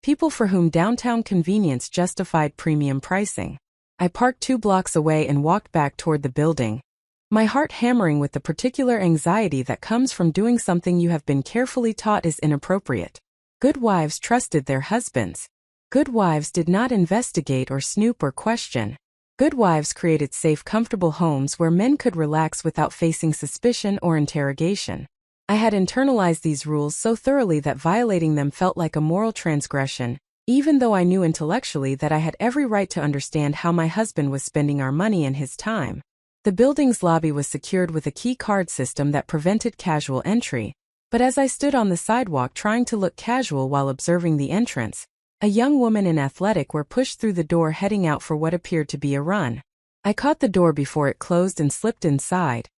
S1: people for whom downtown convenience justified premium pricing. I parked 2 blocks away and walked back toward the building, my heart hammering with the particular anxiety that comes from doing something you have been carefully taught is inappropriate. Good wives trusted their husbands. Good wives did not investigate or snoop or question. Good wives created safe, comfortable homes where men could relax without facing suspicion or interrogation. I had internalized these rules so thoroughly that violating them felt like a moral transgression, even though I knew intellectually that I had every right to understand how my husband was spending our money and his time. The building's lobby was secured with a key card system that prevented casual entry, but as I stood on the sidewalk trying to look casual while observing the entrance, a young woman in athletic wear pushed through the door heading out for what appeared to be a run. I caught the door before it closed and slipped inside,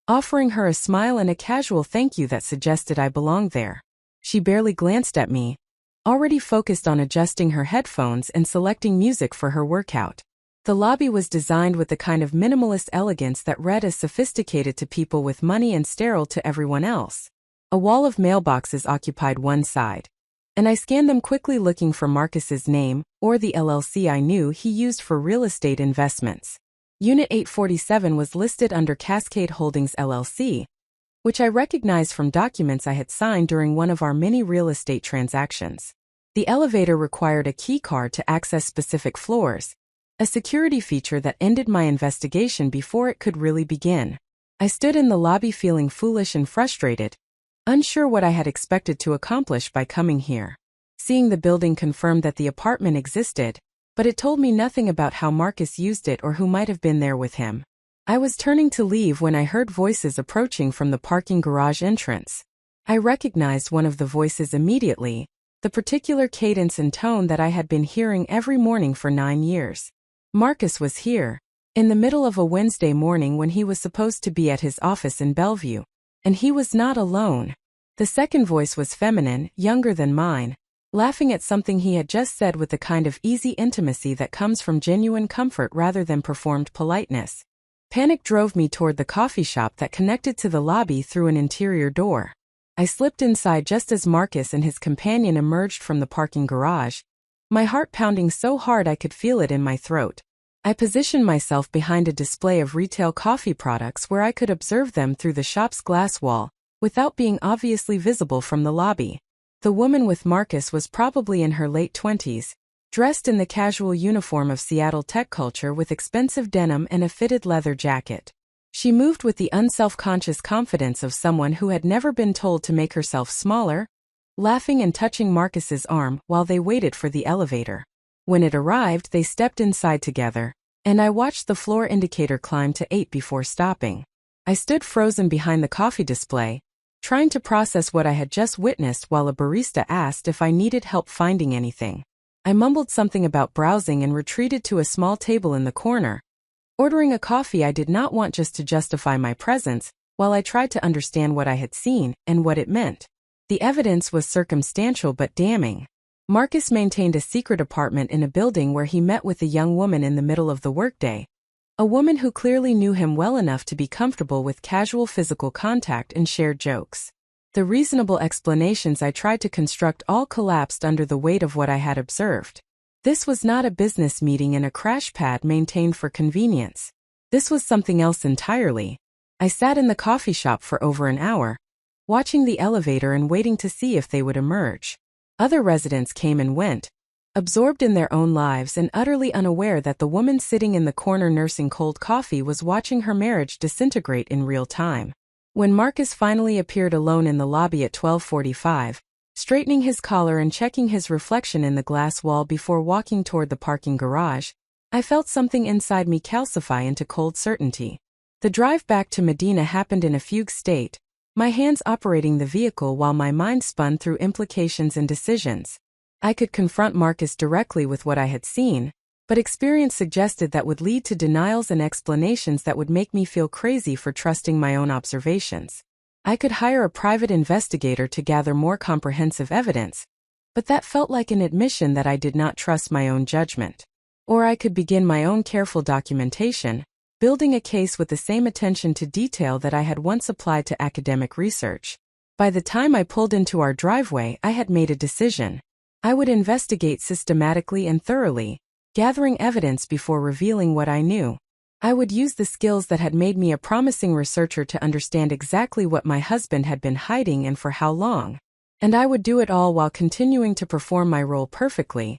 S1: offering her a smile and a casual thank you that suggested I belonged there. She barely glanced at me, already focused on adjusting her headphones and selecting music for her workout. The lobby was designed with the kind of minimalist elegance that read as sophisticated to people with money and sterile to everyone else. A wall of mailboxes occupied one side, and I scanned them quickly looking for Marcus's name, or the LLC I knew he used for real estate investments. Unit 847 was listed under Cascade Holdings LLC, which I recognized from documents I had signed during one of our many real estate transactions. The elevator required a key card to access specific floors, a security feature that ended my investigation before it could really begin. I stood in the lobby feeling foolish and frustrated, unsure what I had expected to accomplish by coming here. Seeing the building confirmed that the apartment existed, but it told me nothing about how Marcus used it or who might have been there with him. I was turning to leave when I heard voices approaching from the parking garage entrance. I recognized one of the voices immediately, the particular cadence and tone that I had been hearing every morning for 9 years. Marcus was here, in the middle of a Wednesday morning when he was supposed to be at his office in Bellevue. And he was not alone. The second voice was feminine, younger than mine, laughing at something he had just said with the kind of easy intimacy that comes from genuine comfort rather than performed politeness. Panic drove me toward the coffee shop that connected to the lobby through an interior door. I slipped inside just as Marcus and his companion emerged from the parking garage, my heart pounding so hard I could feel it in my throat. I positioned myself behind a display of retail coffee products where I could observe them through the shop's glass wall, without being obviously visible from the lobby. The woman with Marcus was probably in her late 20s, dressed in the casual uniform of Seattle tech culture with expensive denim and a fitted leather jacket. She moved with the unself-conscious confidence of someone who had never been told to make herself smaller, laughing and touching Marcus's arm while they waited for the elevator. When it arrived, they stepped inside together, and I watched the floor indicator climb to 8 before stopping. I stood frozen behind the coffee display, trying to process what I had just witnessed while a barista asked if I needed help finding anything. I mumbled something about browsing and retreated to a small table in the corner, ordering a coffee I did not want just to justify my presence, while I tried to understand what I had seen and what it meant. The evidence was circumstantial but damning. Marcus maintained a secret apartment in a building where he met with a young woman in the middle of the workday, a woman who clearly knew him well enough to be comfortable with casual physical contact and shared jokes. The reasonable explanations I tried to construct all collapsed under the weight of what I had observed. This was not a business meeting in a crash pad maintained for convenience. This was something else entirely. I sat in the coffee shop for over an hour, watching the elevator and waiting to see if they would emerge. Other residents came and went, absorbed in their own lives and utterly unaware that the woman sitting in the corner nursing cold coffee was watching her marriage disintegrate in real time. When Marcus finally appeared alone in the lobby at 12:45, straightening his collar and checking his reflection in the glass wall before walking toward the parking garage, I felt something inside me calcify into cold certainty. The drive back to Medina happened in a fugue state, my hands operating the vehicle while my mind spun through implications and decisions. I could confront Marcus directly with what I had seen, but experience suggested that would lead to denials and explanations that would make me feel crazy for trusting my own observations. I could hire a private investigator to gather more comprehensive evidence, but that felt like an admission that I did not trust my own judgment. Or I could begin my own careful documentation, building a case with the same attention to detail that I had once applied to academic research. By the time I pulled into our driveway, I had made a decision. I would investigate systematically and thoroughly, gathering evidence before revealing what I knew. I would use the skills that had made me a promising researcher to understand exactly what my husband had been hiding and for how long. And I would do it all while continuing to perform my role perfectly,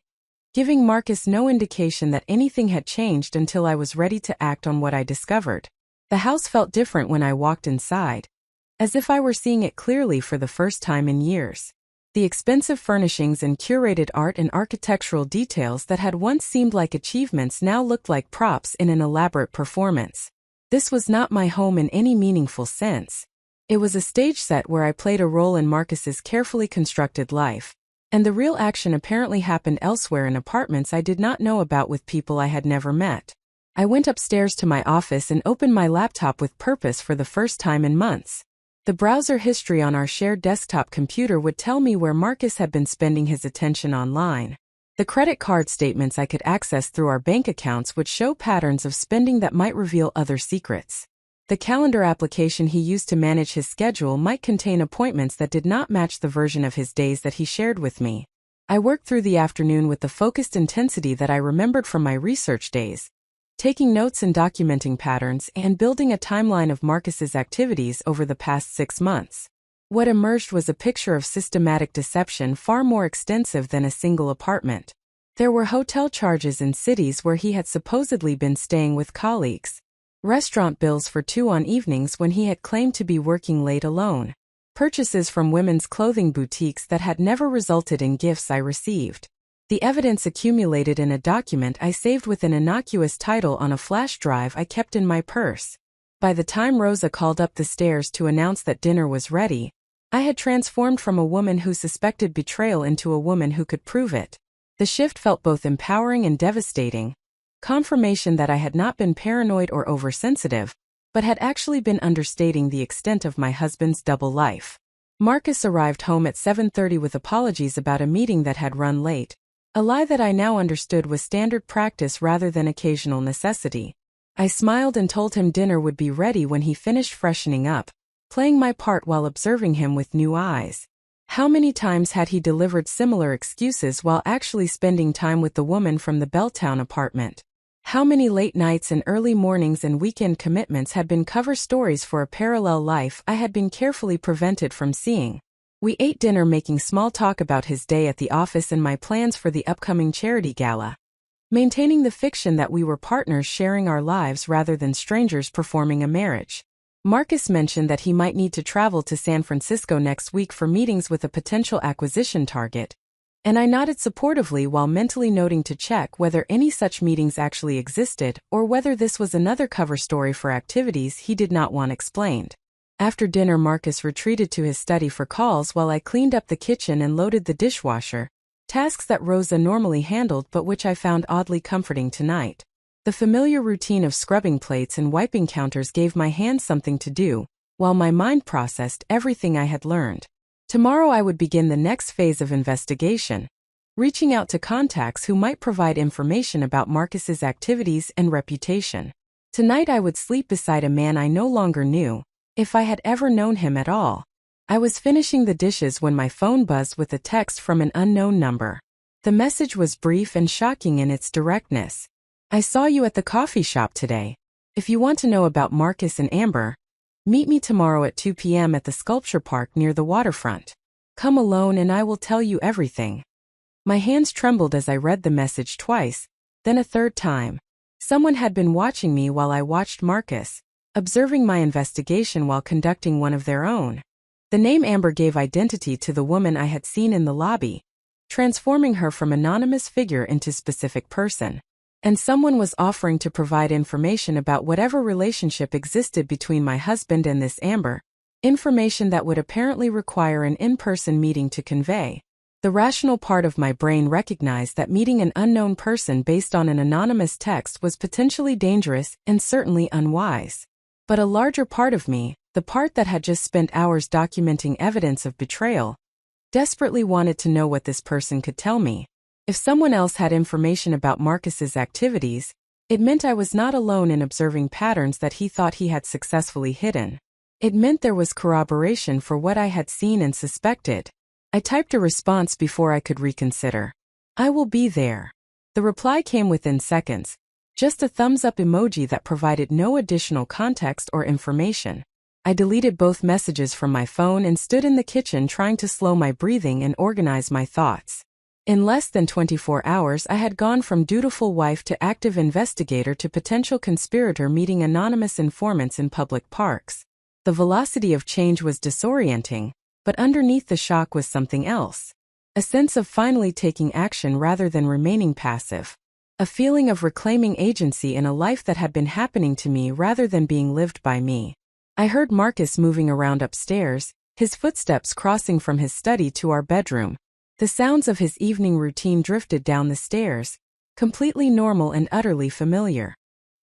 S1: giving Marcus no indication that anything had changed until I was ready to act on what I discovered. The house felt different when I walked inside, as if I were seeing it clearly for the first time in years. The expensive furnishings and curated art and architectural details that had once seemed like achievements now looked like props in an elaborate performance. This was not my home in any meaningful sense. It was a stage set where I played a role in Marcus's carefully constructed life, and the real action apparently happened elsewhere in apartments I did not know about with people I had never met. I went upstairs to my office and opened my laptop with purpose for the first time in months. The browser history on our shared desktop computer would tell me where Marcus had been spending his attention online. The credit card statements I could access through our bank accounts would show patterns of spending that might reveal other secrets. The calendar application he used to manage his schedule might contain appointments that did not match the version of his days that he shared with me. I worked through the afternoon with the focused intensity that I remembered from my research days, taking notes and documenting patterns and building a timeline of Marcus's activities over the past 6 months. What emerged was a picture of systematic deception far more extensive than a single apartment. There were hotel charges in cities where he had supposedly been staying with colleagues, restaurant bills for 2 on evenings when he had claimed to be working late alone, purchases from women's clothing boutiques that had never resulted in gifts I received. The evidence accumulated in a document I saved with an innocuous title on a flash drive I kept in my purse. By the time Rosa called up the stairs to announce that dinner was ready, I had transformed from a woman who suspected betrayal into a woman who could prove it. The shift felt both empowering and devastating, confirmation that I had not been paranoid or oversensitive, but had actually been understating the extent of my husband's double life. Marcus arrived home at 7:30 with apologies about a meeting that had run late. A lie that I now understood was standard practice rather than occasional necessity. I smiled and told him dinner would be ready when he finished freshening up, playing my part while observing him with new eyes. How many times had he delivered similar excuses while actually spending time with the woman from the Belltown apartment? How many late nights and early mornings and weekend commitments had been cover stories for a parallel life I had been carefully prevented from seeing? We ate dinner making small talk about his day at the office and my plans for the upcoming charity gala, maintaining the fiction that we were partners sharing our lives rather than strangers performing a marriage. Marcus mentioned that he might need to travel to San Francisco next week for meetings with a potential acquisition target, and I nodded supportively while mentally noting to check whether any such meetings actually existed or whether this was another cover story for activities he did not want explained. After dinner, Marcus retreated to his study for calls while I cleaned up the kitchen and loaded the dishwasher, tasks that Rosa normally handled but which I found oddly comforting tonight. The familiar routine of scrubbing plates and wiping counters gave my hands something to do, while my mind processed everything I had learned. Tomorrow I would begin the next phase of investigation, reaching out to contacts who might provide information about Marcus's activities and reputation. Tonight I would sleep beside a man I no longer knew, if I had ever known him at all. I was finishing the dishes when my phone buzzed with a text from an unknown number. The message was brief and shocking in its directness. I saw you at the coffee shop today. If you want to know about Marcus and Amber, meet me tomorrow at 2 p.m. at the sculpture park near the waterfront. Come alone and I will tell you everything. My hands trembled as I read the message twice, then a third time. Someone had been watching me while I watched Marcus, observing my investigation while conducting one of their own. The name Amber gave identity to the woman I had seen in the lobby, transforming her from anonymous figure into specific person. And someone was offering to provide information about whatever relationship existed between my husband and this Amber, information that would apparently require an in-person meeting to convey. The rational part of my brain recognized that meeting an unknown person based on an anonymous text was potentially dangerous and certainly unwise. But a larger part of me, the part that had just spent hours documenting evidence of betrayal, desperately wanted to know what this person could tell me. If someone else had information about Marcus's activities, it meant I was not alone in observing patterns that he thought he had successfully hidden. It meant there was corroboration for what I had seen and suspected. I typed a response before I could reconsider. I will be there. The reply came within seconds, just a thumbs-up emoji that provided no additional context or information. I deleted both messages from my phone and stood in the kitchen trying to slow my breathing and organize my thoughts. In less than 24 hours I had gone from dutiful wife to active investigator to potential conspirator meeting anonymous informants in public parks. The velocity of change was disorienting, but underneath the shock was something else. A sense of finally taking action rather than remaining passive. A feeling of reclaiming agency in a life that had been happening to me rather than being lived by me. I heard Marcus moving around upstairs, his footsteps crossing from his study to our bedroom. The sounds of his evening routine drifted down the stairs, completely normal and utterly familiar.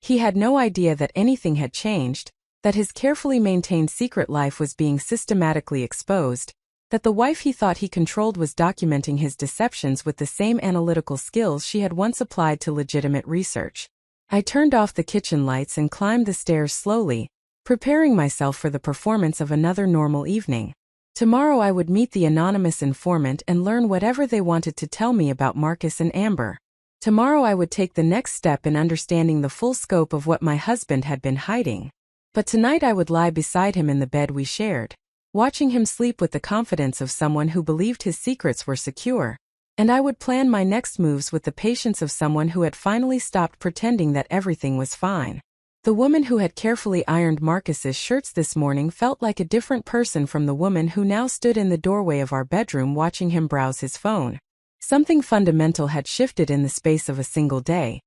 S1: He had no idea that anything had changed, that his carefully maintained secret life was being systematically exposed, that the wife he thought he controlled was documenting his deceptions with the same analytical skills she had once applied to legitimate research. I turned off the kitchen lights and climbed the stairs slowly, preparing myself for the performance of another normal evening. Tomorrow I would meet the anonymous informant and learn whatever they wanted to tell me about Marcus and Amber. Tomorrow I would take the next step in understanding the full scope of what my husband had been hiding. But tonight I would lie beside him in the bed we shared, watching him sleep with the confidence of someone who believed his secrets were secure, and I would plan my next moves with the patience of someone who had finally stopped pretending that everything was fine. The woman who had carefully ironed Marcus's shirts this morning felt like a different person from the woman who now stood in the doorway of our bedroom watching him browse his phone. Something fundamental had shifted in the space of a single day,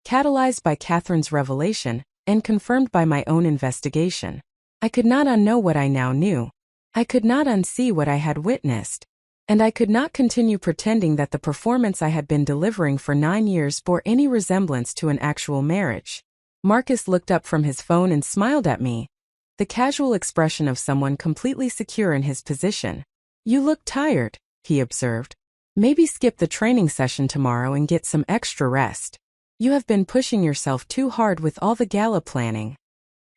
S1: catalyzed by Catherine's revelation and confirmed by my own investigation. I could not unknow what I now knew. I could not unsee what I had witnessed. And I could not continue pretending that the performance I had been delivering for 9 years bore any resemblance to an actual marriage. Marcus looked up from his phone and smiled at me, the casual expression of someone completely secure in his position. "You look tired," he observed. "Maybe skip the training session tomorrow and get some extra rest. You have been pushing yourself too hard with all the gala planning."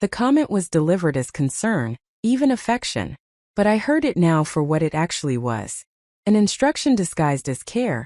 S1: The comment was delivered as concern, even affection. But I heard it now for what it actually was. An instruction disguised as care.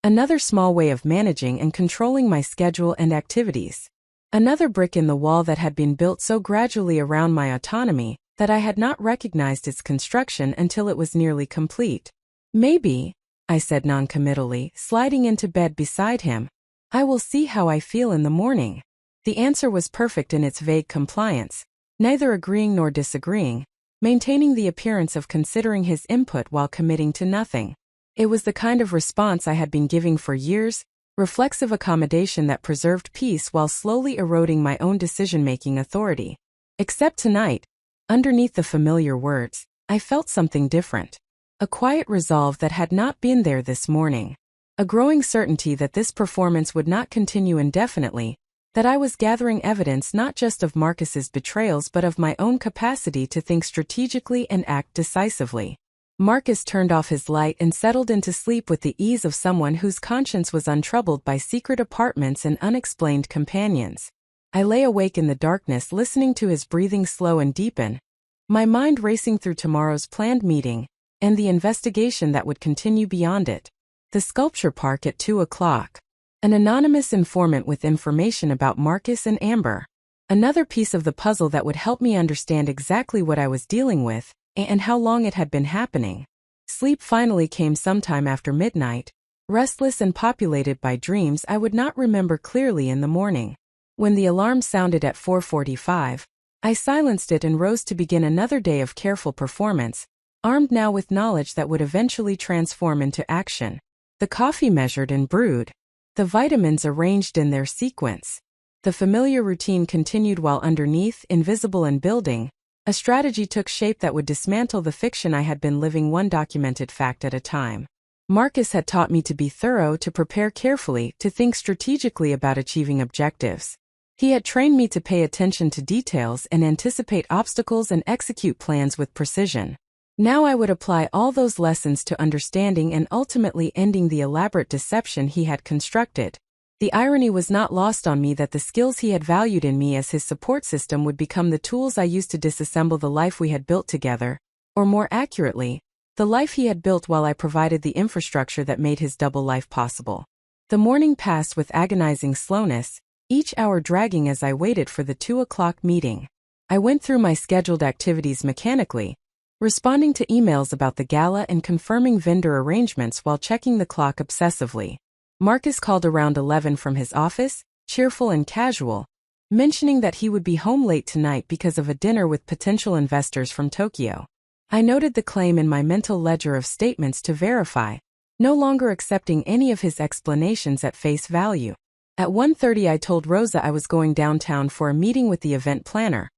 S1: Another small way of managing and controlling my schedule and activities. Another brick in the wall that had been built so gradually around my autonomy that I had not recognized its construction until it was nearly complete. "Maybe," I said noncommittally, sliding into bed beside him. "I will see how I feel in the morning." The answer was perfect in its vague compliance, neither agreeing nor disagreeing, maintaining the appearance of considering his input while committing to nothing. It was the kind of response I had been giving for years, reflexive accommodation that preserved peace while slowly eroding my own decision-making authority. Except tonight, underneath the familiar words, I felt something different. A quiet resolve that had not been there this morning. A growing certainty that this performance would not continue indefinitely, that I was gathering evidence not just of Marcus's betrayals but of my own capacity to think strategically and act decisively. Marcus turned off his light and settled into sleep with the ease of someone whose conscience was untroubled by secret apartments and unexplained companions. I lay awake in the darkness listening to his breathing slow and deepen, my mind racing through tomorrow's planned meeting, and the investigation that would continue beyond it. The sculpture park at 2 o'clock. An anonymous informant with information about Marcus and Amber. Another piece of the puzzle that would help me understand exactly what I was dealing with, and how long it had been happening. Sleep finally came sometime after midnight, restless and populated by dreams I would not remember clearly in the morning. When the alarm sounded at 4:45, I silenced it and rose to begin another day of careful performance, armed now with knowledge that would eventually transform into action. The coffee measured and brewed. The vitamins arranged in their sequence. The familiar routine continued while underneath, invisible and building, a strategy took shape that would dismantle the fiction I had been living one documented fact at a time. Marcus had taught me to be thorough, to prepare carefully, to think strategically about achieving objectives. He had trained me to pay attention to details and anticipate obstacles and execute plans with precision. Now I would apply all those lessons to understanding and ultimately ending the elaborate deception he had constructed. The irony was not lost on me that the skills he had valued in me as his support system would become the tools I used to disassemble the life we had built together, or more accurately, the life he had built while I provided the infrastructure that made his double life possible. The morning passed with agonizing slowness, each hour dragging as I waited for the 2 o'clock meeting. I went through my scheduled activities mechanically, responding to emails about the gala and confirming vendor arrangements while checking the clock obsessively. Marcus called around 11 from his office, cheerful and casual, mentioning that he would be home late tonight because of a dinner with potential investors from Tokyo. I noted the claim in my mental ledger of statements to verify, no longer accepting any of his explanations at face value. At 1:30 I told Rosa I was going downtown for a meeting with the event planner,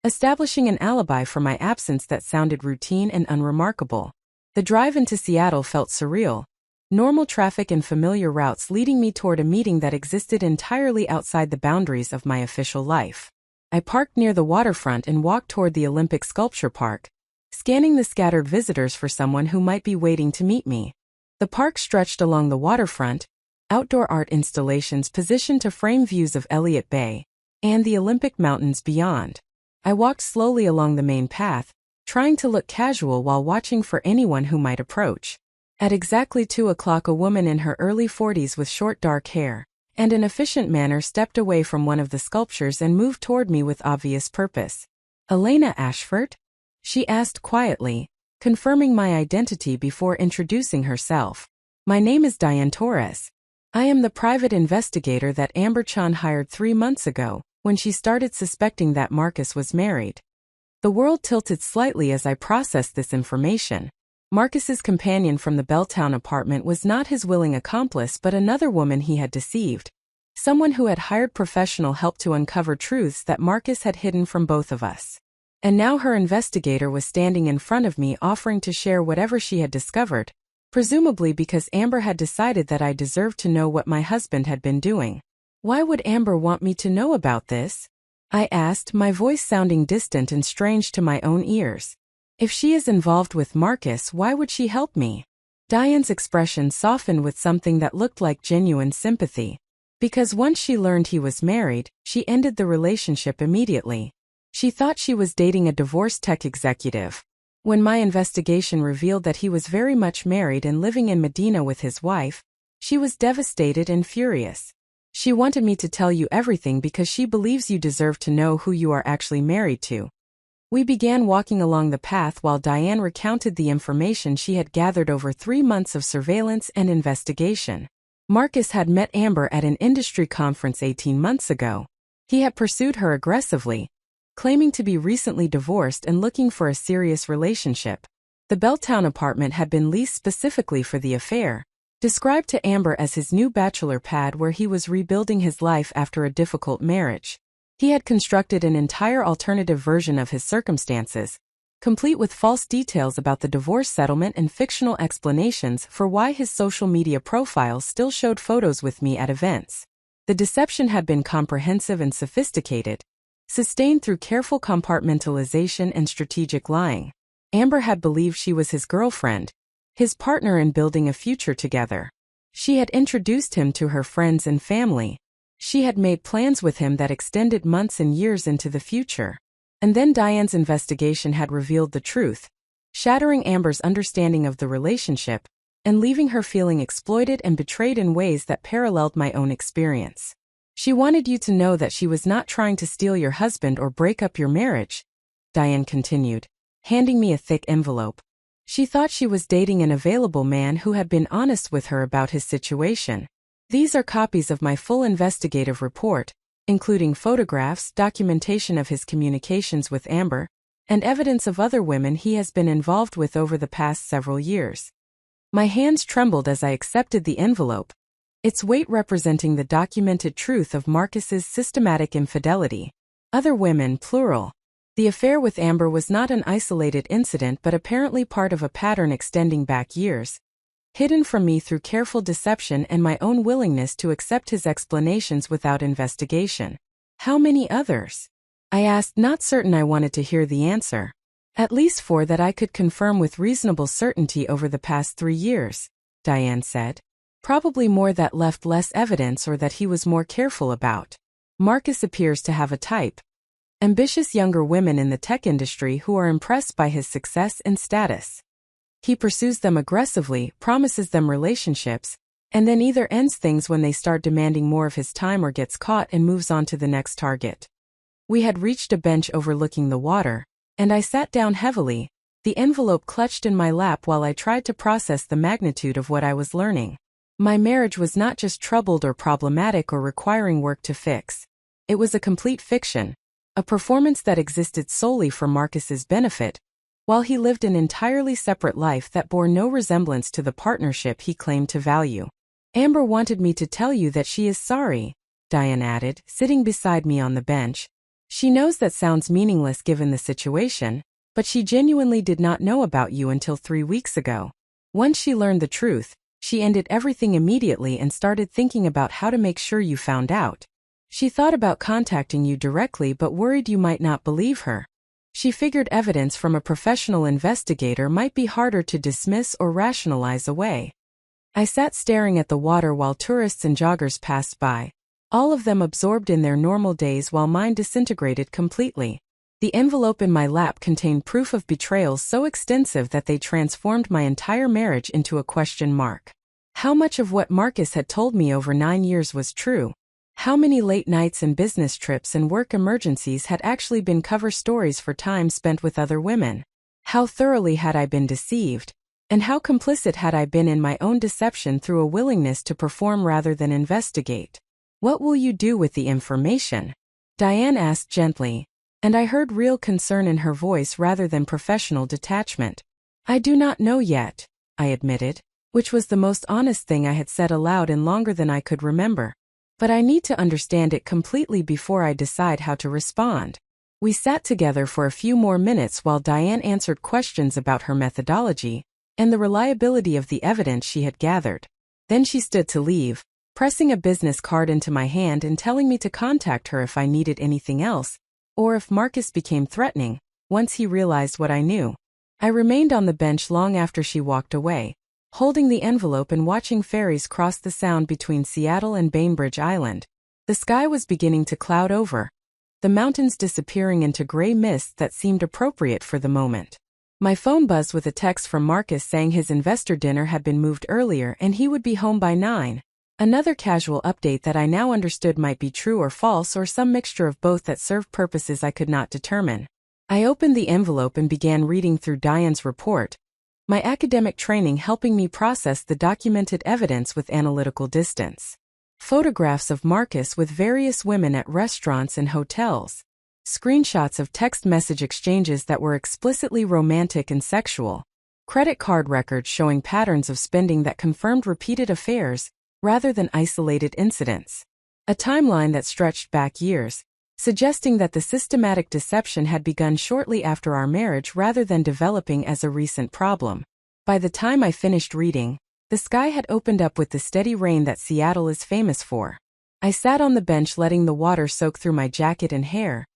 S1: establishing an alibi for my absence that sounded routine and unremarkable. The drive into Seattle felt surreal, normal traffic and familiar routes leading me toward a meeting that existed entirely outside the boundaries of my official life. I parked near the waterfront and walked toward the Olympic Sculpture Park, scanning the scattered visitors for someone who might be waiting to meet me. The park stretched along the waterfront, outdoor art installations positioned to frame views of Elliott Bay and the Olympic Mountains beyond. I walked slowly along the main path, trying to look casual while watching for anyone who might approach. At exactly 2 o'clock, a woman in her early 40s with short dark hair and an efficient manner stepped away from one of the sculptures and moved toward me with obvious purpose. "Elena Ashford?" she asked quietly, confirming my identity before introducing herself. "My name is Diane Torres. I am the private investigator that Amber Chan hired 3 months ago, when she started suspecting that Marcus was married." The world tilted slightly as I processed this information. Marcus's companion from the Belltown apartment was not his willing accomplice but another woman he had deceived. Someone who had hired professional help to uncover truths that Marcus had hidden from both of us. And now her investigator was standing in front of me offering to share whatever she had discovered, presumably because Amber had decided that I deserved to know what my husband had been doing. "Why would Amber want me to know about this?" I asked, my voice sounding distant and strange to my own ears. "If she is involved with Marcus, why would she help me?" Diane's expression softened with something that looked like genuine sympathy. "Because once she learned he was married, she ended the relationship immediately. She thought she was dating a divorced tech executive. When my investigation revealed that he was very much married and living in Medina with his wife, she was devastated and furious. She wanted me to tell you everything because she believes you deserve to know who you are actually married to." We began walking along the path while Diane recounted the information she had gathered over 3 months of surveillance and investigation. Marcus had met Amber at an industry conference 18 months ago. He had pursued her aggressively, claiming to be recently divorced and looking for a serious relationship. The Belltown apartment had been leased specifically for the affair, described to Amber as his new bachelor pad where he was rebuilding his life after a difficult marriage. He had constructed an entire alternative version of his circumstances, complete with false details about the divorce settlement and fictional explanations for why his social media profiles still showed photos with me at events. The deception had been comprehensive and sophisticated, sustained through careful compartmentalization and strategic lying. Amber had believed she was his girlfriend, his partner in building a future together. She had introduced him to her friends and family. She had made plans with him that extended months and years into the future. And then Diane's investigation had revealed the truth, shattering Amber's understanding of the relationship and leaving her feeling exploited and betrayed in ways that paralleled my own experience. "She wanted you to know that she was not trying to steal your husband or break up your marriage," Diane continued, handing me a thick envelope. "She thought she was dating an available man who had been honest with her about his situation. These are copies of my full investigative report, including photographs, documentation of his communications with Amber, and evidence of other women he has been involved with over the past several years." My hands trembled as I accepted the envelope, its weight representing the documented truth of Marcus's systematic infidelity. Other women, plural. The affair with Amber was not an isolated incident but apparently part of a pattern extending back years, hidden from me through careful deception and my own willingness to accept his explanations without investigation. "How many others?" I asked, not certain I wanted to hear the answer. "At least 4 that I could confirm with reasonable certainty over the past 3 years, Diane said. "Probably more that left less evidence or that he was more careful about. Marcus appears to have a type. Ambitious younger women in the tech industry who are impressed by his success and status. He pursues them aggressively, promises them relationships, and then either ends things when they start demanding more of his time or gets caught and moves on to the next target." We had reached a bench overlooking the water, and I sat down heavily, the envelope clutched in my lap while I tried to process the magnitude of what I was learning. My marriage was not just troubled or problematic or requiring work to fix. It was a complete fiction, a performance that existed solely for Marcus's benefit, while he lived an entirely separate life that bore no resemblance to the partnership he claimed to value. "Amber wanted me to tell you that she is sorry," Diane added, sitting beside me on the bench. "She knows that sounds meaningless given the situation, but she genuinely did not know about you until 3 weeks ago. Once she learned the truth, she ended everything immediately and started thinking about how to make sure you found out. She thought about contacting you directly but worried you might not believe her. She figured evidence from a professional investigator might be harder to dismiss or rationalize away. I sat staring at the water while tourists and joggers passed by, all of them absorbed in their normal days while mine disintegrated completely. The envelope in my lap contained proof of betrayal so extensive that they transformed my entire marriage into a question mark. How much of what Marcus had told me over 9 years was true? How many late nights and business trips and work emergencies had actually been cover stories for time spent with other women? How thoroughly had I been deceived? And how complicit had I been in my own deception through a willingness to perform rather than investigate? What will you do with the information? Diane asked gently, and I heard real concern in her voice rather than professional detachment. I do not know yet, I admitted, which was the most honest thing I had said aloud in longer than I could remember. But I need to understand it completely before I decide how to respond. We sat together for a few more minutes while Diane answered questions about her methodology and the reliability of the evidence she had gathered. Then she stood to leave, pressing a business card into my hand and telling me to contact her if I needed anything else, or if Marcus became threatening, once he realized what I knew. I remained on the bench long after she walked away, holding the envelope and watching ferries cross the Sound between Seattle and Bainbridge Island. The sky was beginning to cloud over, the mountains disappearing into gray mist that seemed appropriate for the moment. My phone buzzed with a text from Marcus saying his investor dinner had been moved earlier and he would be home by 9. Another casual update that I now understood might be true or false or some mixture of both that served purposes I could not determine. I opened the envelope and began reading through Diane's report, my academic training helping me process the documented evidence with analytical distance. Photographs of Marcus with various women at restaurants and hotels. Screenshots of text message exchanges that were explicitly romantic and sexual. Credit card records showing patterns of spending that confirmed repeated affairs, rather than isolated incidents. A timeline that stretched back years, suggesting that the systematic deception had begun shortly after our marriage rather than developing as a recent problem. By the time I finished reading, the sky had opened up with the steady rain that Seattle is famous for. I sat on the bench letting the water soak through my jacket and hair,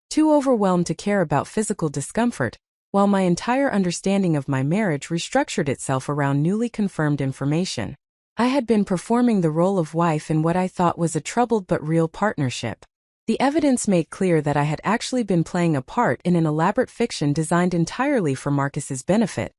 S1: too overwhelmed to care about physical discomfort, while my entire understanding of my marriage restructured itself around newly confirmed information. I had been performing the role of wife in what I thought was a troubled but real partnership. The evidence made clear that I had actually been playing a part in an elaborate fiction designed entirely for Marcus's benefit,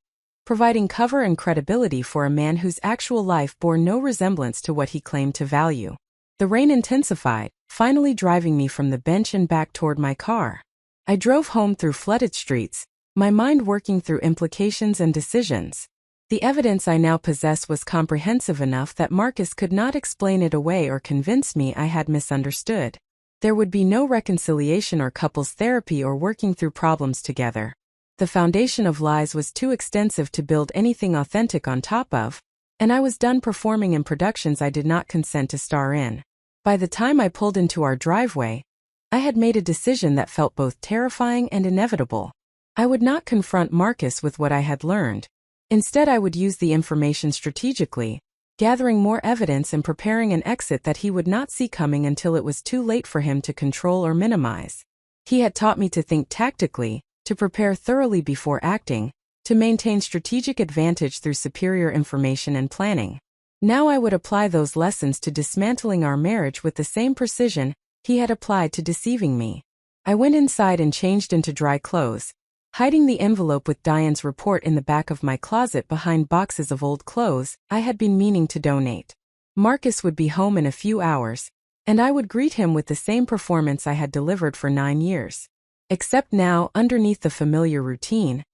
S1: providing cover and credibility for a man whose actual life bore no resemblance to what he claimed to value. The rain intensified, finally driving me from the bench and back toward my car. I drove home through flooded streets, my mind working through implications and decisions. The evidence I now possessed was comprehensive enough that Marcus could not explain it away or convince me I had misunderstood. There would be no reconciliation or couples therapy or working through problems together. The foundation of lies was too extensive to build anything authentic on top of, and I was done performing in productions I did not consent to star in. By the time I pulled into our driveway, I had made a decision that felt both terrifying and inevitable. I would not confront Marcus with what I had learned. Instead, I would use the information strategically, gathering more evidence and preparing an exit that he would not see coming until it was too late for him to control or minimize. He had taught me to think tactically, to prepare thoroughly before acting, to maintain strategic advantage through superior information and planning. Now I would apply those lessons to dismantling our marriage with the same precision he had applied to deceiving me. I went inside and changed into dry clothes, hiding the envelope with Diane's report in the back of my closet behind boxes of old clothes I had been meaning to donate. Marcus would be home in a few hours, and I would greet him with the same performance I had delivered for 9 years. Except now, underneath the familiar routine,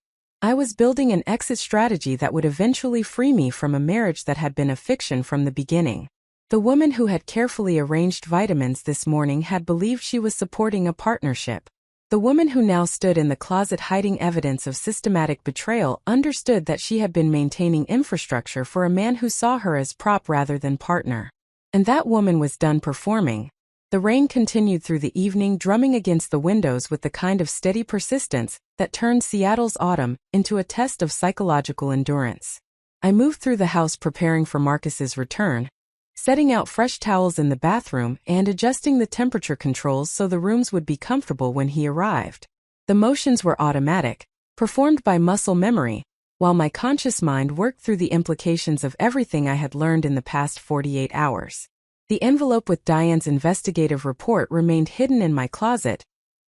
S1: I was building an exit strategy that would eventually free me from a marriage that had been a fiction from the beginning. The woman who had carefully arranged vitamins this morning had believed she was supporting a partnership. The woman who now stood in the closet hiding evidence of systematic betrayal understood that she had been maintaining infrastructure for a man who saw her as prop rather than partner. And that woman was done performing. The rain continued through the evening, drumming against the windows with the kind of steady persistence that turned Seattle's autumn into a test of psychological endurance. I moved through the house preparing for Marcus's return, setting out fresh towels in the bathroom and adjusting the temperature controls so the rooms would be comfortable when he arrived. The motions were automatic, performed by muscle memory, while my conscious mind worked through the implications of everything I had learned in the past 48 hours. The envelope with Diane's investigative report remained hidden in my closet,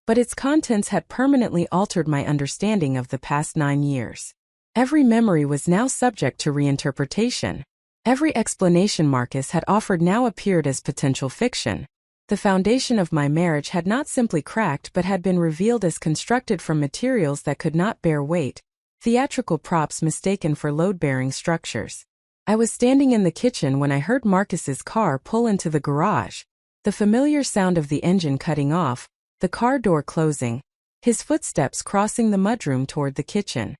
S1: but its contents had permanently altered my understanding of the past 9 years. Every memory was now subject to reinterpretation. Every explanation Marcus had offered now appeared as potential fiction. The foundation of my marriage had not simply cracked but had been revealed as constructed from materials that could not bear weight, theatrical props mistaken for load-bearing structures. I was standing in the kitchen when I heard Marcus's car pull into the garage. The familiar sound of the engine cutting off, the car door closing, his footsteps crossing the mudroom toward the kitchen.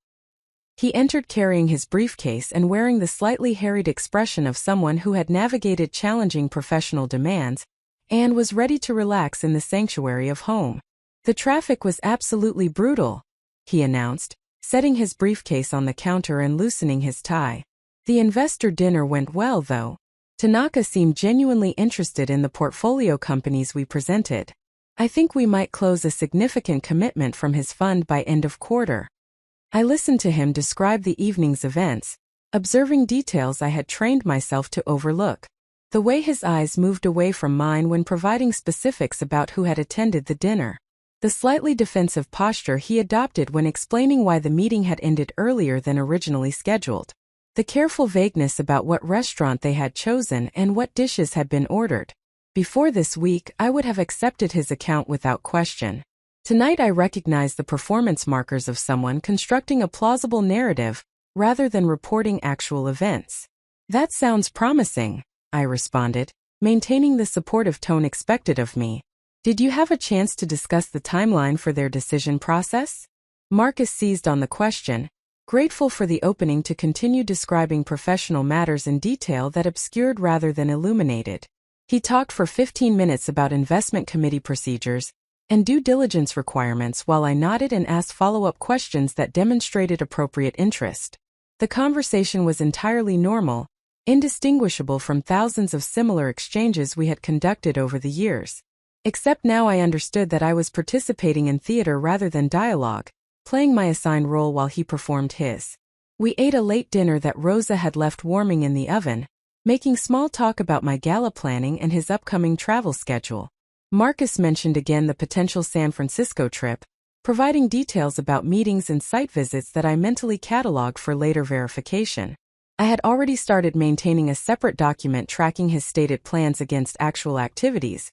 S1: He entered carrying his briefcase and wearing the slightly harried expression of someone who had navigated challenging professional demands and was ready to relax in the sanctuary of home. "The traffic was absolutely brutal," he announced, setting his briefcase on the counter and loosening his tie. "The investor dinner went well, though." Tanaka seemed genuinely interested in the portfolio companies we presented. "I think we might close a significant commitment from his fund by end of quarter." I listened to him describe the evening's events, observing details I had trained myself to overlook. The way his eyes moved away from mine when providing specifics about who had attended the dinner. The slightly defensive posture he adopted when explaining why the meeting had ended earlier than originally scheduled. The careful vagueness about what restaurant they had chosen and what dishes had been ordered. Before this week, I would have accepted his account without question. Tonight I recognized the performance markers of someone constructing a plausible narrative, rather than reporting actual events. "That sounds promising," I responded, maintaining the supportive tone expected of me. "Did you have a chance to discuss the timeline for their decision process?" Marcus seized on the question, grateful for the opening to continue describing professional matters in detail that obscured rather than illuminated. He talked for 15 minutes about investment committee procedures and due diligence requirements while I nodded and asked follow-up questions that demonstrated appropriate interest. The conversation was entirely normal, indistinguishable from thousands of similar exchanges we had conducted over the years. Except now I understood that I was participating in theater rather than dialogue, playing my assigned role while he performed his. We ate a late dinner that Rosa had left warming in the oven, making small talk about my gala planning and his upcoming travel schedule. Marcus mentioned again the potential San Francisco trip, providing details about meetings and site visits that I mentally cataloged for later verification. I had already started maintaining a separate document tracking his stated plans against actual activities,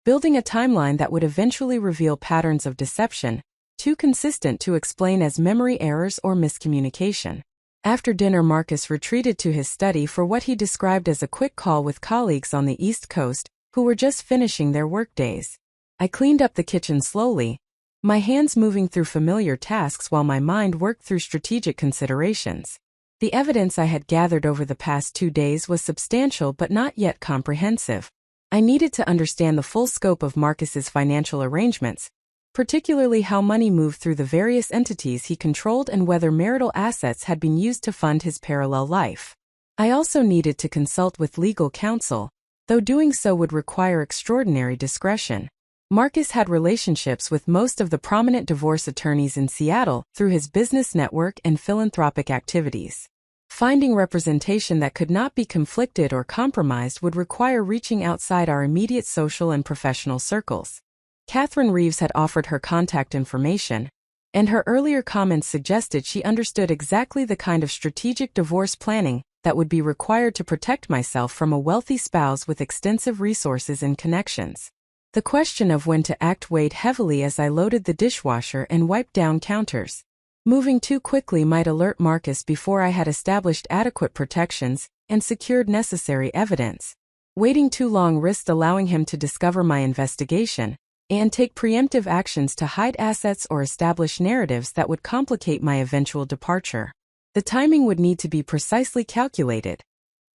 S1: building a timeline that would eventually reveal patterns of deception, too consistent to explain as memory errors or miscommunication. After dinner, Marcus retreated to his study for what he described as a quick call with colleagues on the East Coast who were just finishing their workdays. I cleaned up the kitchen slowly, my hands moving through familiar tasks while my mind worked through strategic considerations. The evidence I had gathered over the past 2 days was substantial but not yet comprehensive. I needed to understand the full scope of Marcus's financial arrangements, particularly how money moved through the various entities he controlled and whether marital assets had been used to fund his parallel life. I also needed to consult with legal counsel, though doing so would require extraordinary discretion. Marcus had relationships with most of the prominent divorce attorneys in Seattle through his business network and philanthropic activities. Finding representation that could not be conflicted or compromised would require reaching outside our immediate social and professional circles. Catherine Reeves had offered her contact information, and her earlier comments suggested she understood exactly the kind of strategic divorce planning that would be required to protect myself from a wealthy spouse with extensive resources and connections. The question of when to act weighed heavily as I loaded the dishwasher and wiped down counters. Moving too quickly might alert Marcus before I had established adequate protections and secured necessary evidence. Waiting too long risked allowing him to discover my investigation and take preemptive actions to hide assets or establish narratives that would complicate my eventual departure. The timing would need to be precisely calculated,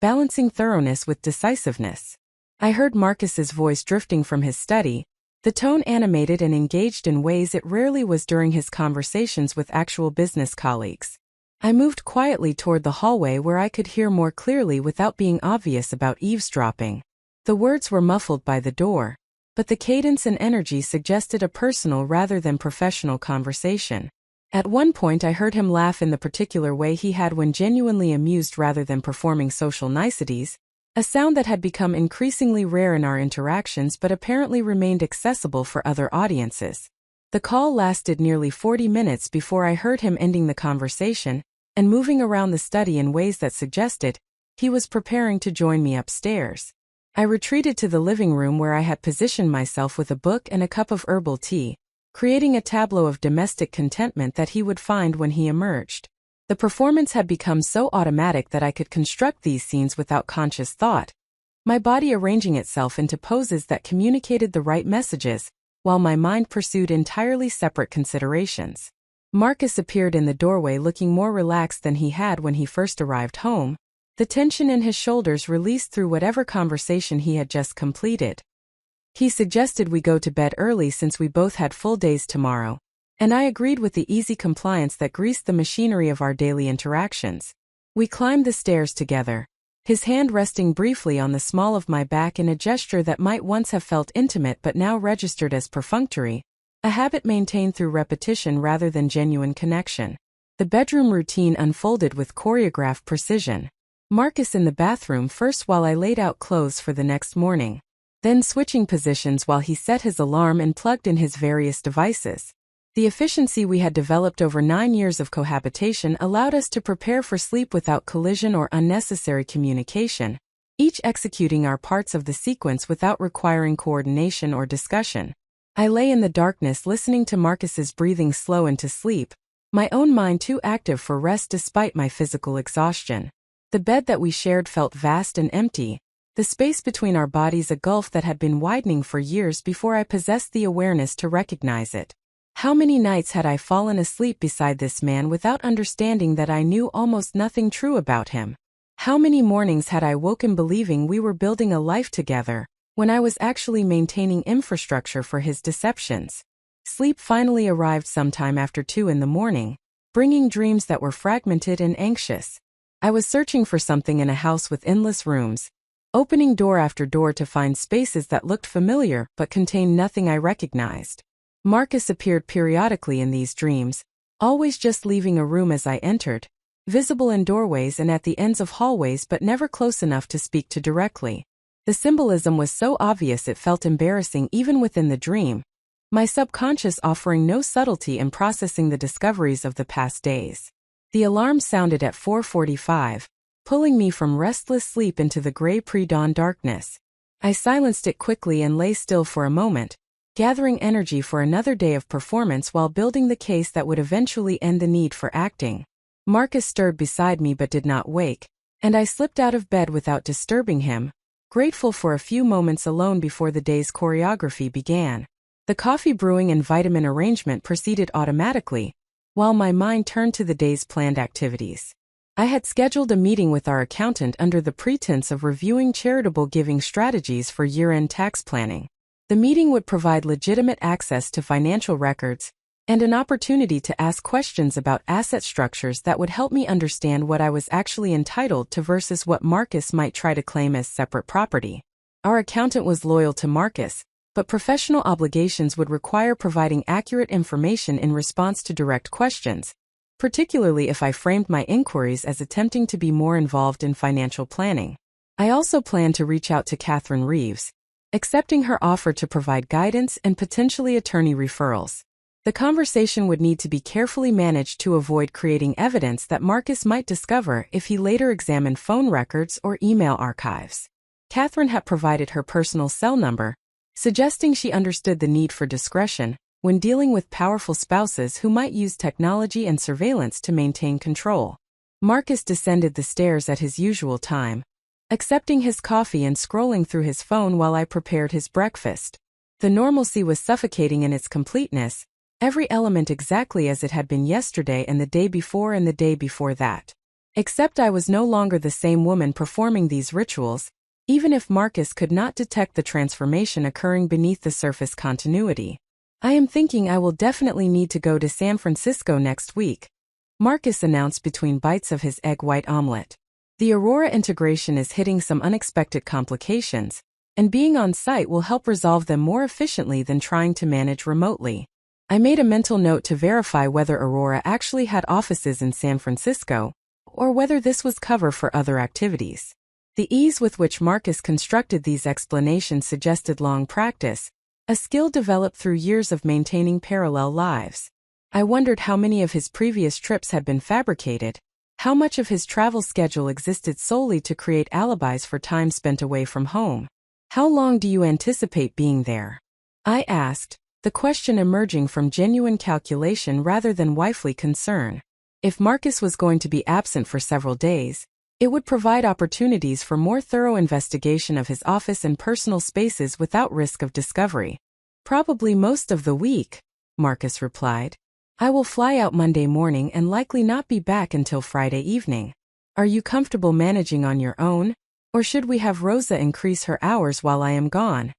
S1: balancing thoroughness with decisiveness. I heard Marcus's voice drifting from his study, the tone animated and engaged in ways it rarely was during his conversations with actual business colleagues. I moved quietly toward the hallway where I could hear more clearly without being obvious about eavesdropping. The words were muffled by the door, but the cadence and energy suggested a personal rather than professional conversation. At one point I heard him laugh in the particular way he had when genuinely amused rather than performing social niceties, a sound that had become increasingly rare in our interactions but apparently remained accessible for other audiences. The call lasted nearly 40 minutes before I heard him ending the conversation and moving around the study in ways that suggested he was preparing to join me upstairs. I retreated to the living room where I had positioned myself with a book and a cup of herbal tea, creating a tableau of domestic contentment that he would find when he emerged. The performance had become so automatic that I could construct these scenes without conscious thought, my body arranging itself into poses that communicated the right messages, while my mind pursued entirely separate considerations. Marcus appeared in the doorway looking more relaxed than he had when he first arrived home, the tension in his shoulders released through whatever conversation he had just completed. He suggested we go to bed early since we both had full days tomorrow, and I agreed with the easy compliance that greased the machinery of our daily interactions. We climbed the stairs together, his hand resting briefly on the small of my back in a gesture that might once have felt intimate but now registered as perfunctory, a habit maintained through repetition rather than genuine connection. The bedroom routine unfolded with choreographed precision. Marcus in the bathroom first while I laid out clothes for the next morning, then switching positions while he set his alarm and plugged in his various devices. The efficiency we had developed over 9 years of cohabitation allowed us to prepare for sleep without collision or unnecessary communication, each executing our parts of the sequence without requiring coordination or discussion. I lay in the darkness listening to Marcus's breathing slow into sleep, my own mind too active for rest despite my physical exhaustion. The bed that we shared felt vast and empty, the space between our bodies a gulf that had been widening for years before I possessed the awareness to recognize it. How many nights had I fallen asleep beside this man without understanding that I knew almost nothing true about him? How many mornings had I woken believing we were building a life together, when I was actually maintaining infrastructure for his deceptions? Sleep finally arrived sometime after 2 in the morning, bringing dreams that were fragmented and anxious. I was searching for something in a house with endless rooms, opening door after door to find spaces that looked familiar but contained nothing I recognized. Marcus appeared periodically in these dreams, always just leaving a room as I entered, visible in doorways and at the ends of hallways but never close enough to speak to directly. The symbolism was so obvious it felt embarrassing even within the dream, my subconscious offering no subtlety in processing the discoveries of the past days. The alarm sounded at 4:45, pulling me from restless sleep into the gray pre-dawn darkness. I silenced it quickly and lay still for a moment, gathering energy for another day of performance while building the case that would eventually end the need for acting. Marcus stirred beside me but did not wake, and I slipped out of bed without disturbing him, grateful for a few moments alone before the day's choreography began. The coffee brewing and vitamin arrangement proceeded automatically, while my mind turned to the day's planned activities. I had scheduled a meeting with our accountant under the pretense of reviewing charitable giving strategies for year-end tax planning. The meeting would provide legitimate access to financial records and an opportunity to ask questions about asset structures that would help me understand what I was actually entitled to versus what Marcus might try to claim as separate property. Our accountant was loyal to Marcus, but professional obligations would require providing accurate information in response to direct questions, particularly if I framed my inquiries as attempting to be more involved in financial planning. I also planned to reach out to Catherine Reeves, accepting her offer to provide guidance and potentially attorney referrals. The conversation would need to be carefully managed to avoid creating evidence that Marcus might discover if he later examined phone records or email archives. Catherine had provided her personal cell number, suggesting she understood the need for discretion when dealing with powerful spouses who might use technology and surveillance to maintain control. Marcus descended the stairs at his usual time, accepting his coffee and scrolling through his phone while I prepared his breakfast. The normalcy was suffocating in its completeness, every element exactly as it had been yesterday and the day before and the day before that. Except I was no longer the same woman performing these rituals, even if Marcus could not detect the transformation occurring beneath the surface continuity. I am thinking I will definitely need to go to San Francisco next week. Marcus announced between bites of his egg white omelet. The Aurora integration is hitting some unexpected complications, and being on site will help resolve them more efficiently than trying to manage remotely. I made a mental note to verify whether Aurora actually had offices in San Francisco, or whether this was cover for other activities. The ease with which Marcus constructed these explanations suggested long practice, a skill developed through years of maintaining parallel lives. I wondered how many of his previous trips had been fabricated, how much of his travel schedule existed solely to create alibis for time spent away from home. How long do you anticipate being there? I asked, the question emerging from genuine calculation rather than wifely concern. If Marcus was going to be absent for several days, it would provide opportunities for more thorough investigation of his office and personal spaces without risk of discovery. Probably most of the week, Marcus replied. I will fly out Monday morning and likely not be back until Friday evening. Are you comfortable managing on your own, or should we have Rosa increase her hours while I am gone?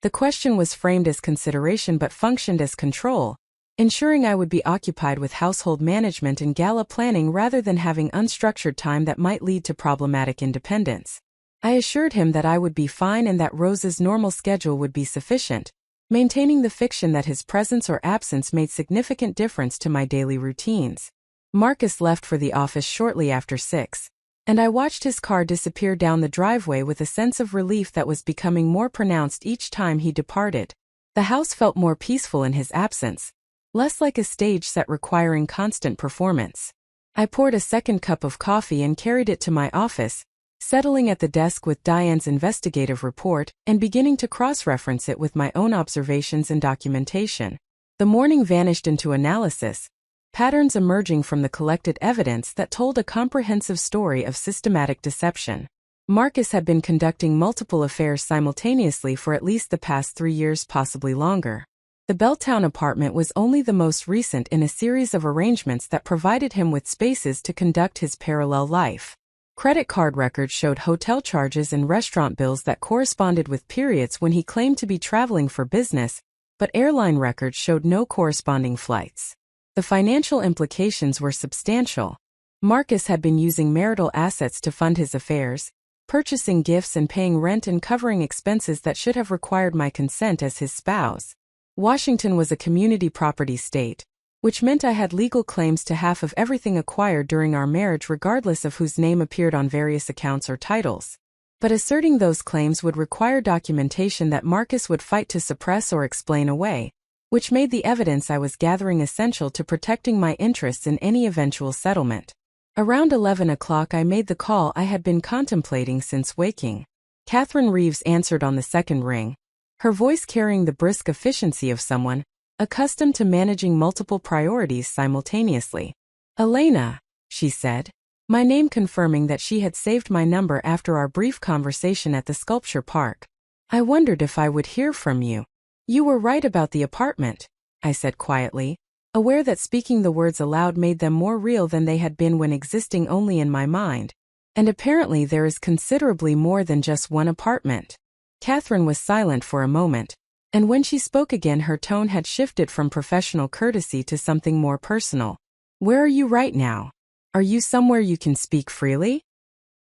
S1: The question was framed as consideration but functioned as control, ensuring I would be occupied with household management and gala planning rather than having unstructured time that might lead to problematic independence. I assured him that I would be fine and that Rosa's normal schedule would be sufficient, maintaining the fiction that his presence or absence made significant difference to my daily routines. Marcus left for the office shortly after 6, and I watched his car disappear down the driveway with a sense of relief that was becoming more pronounced each time he departed. The house felt more peaceful in his absence, less like a stage set requiring constant performance. I poured a second cup of coffee and carried it to my office, settling at the desk with Diane's investigative report and beginning to cross-reference it with my own observations and documentation. The morning vanished into analysis, patterns emerging from the collected evidence that told a comprehensive story of systematic deception. Marcus had been conducting multiple affairs simultaneously for at least the past 3 years, possibly longer. The Belltown apartment was only the most recent in a series of arrangements that provided him with spaces to conduct his parallel life. Credit card records showed hotel charges and restaurant bills that corresponded with periods when he claimed to be traveling for business, but airline records showed no corresponding flights. The financial implications were substantial. Marcus had been using marital assets to fund his affairs, purchasing gifts and paying rent and covering expenses that should have required my consent as his spouse. Washington was a community property state, which meant I had legal claims to half of everything acquired during our marriage regardless of whose name appeared on various accounts or titles. But asserting those claims would require documentation that Marcus would fight to suppress or explain away, which made the evidence I was gathering essential to protecting my interests in any eventual settlement. Around 11 o'clock I made the call I had been contemplating since waking. Catherine Reeves answered on the second ring, her voice carrying the brisk efficiency of someone accustomed to managing multiple priorities simultaneously. Elena, she said, my name confirming that she had saved my number after our brief conversation at the sculpture park. I wondered if I would hear from you. You were right about the apartment, I said quietly, aware that speaking the words aloud made them more real than they had been when existing only in my mind. And apparently there is considerably more than just one apartment. Catherine was silent for a moment, and when she spoke again her tone had shifted from professional courtesy to something more personal. Where are you right now? Are you somewhere you can speak freely?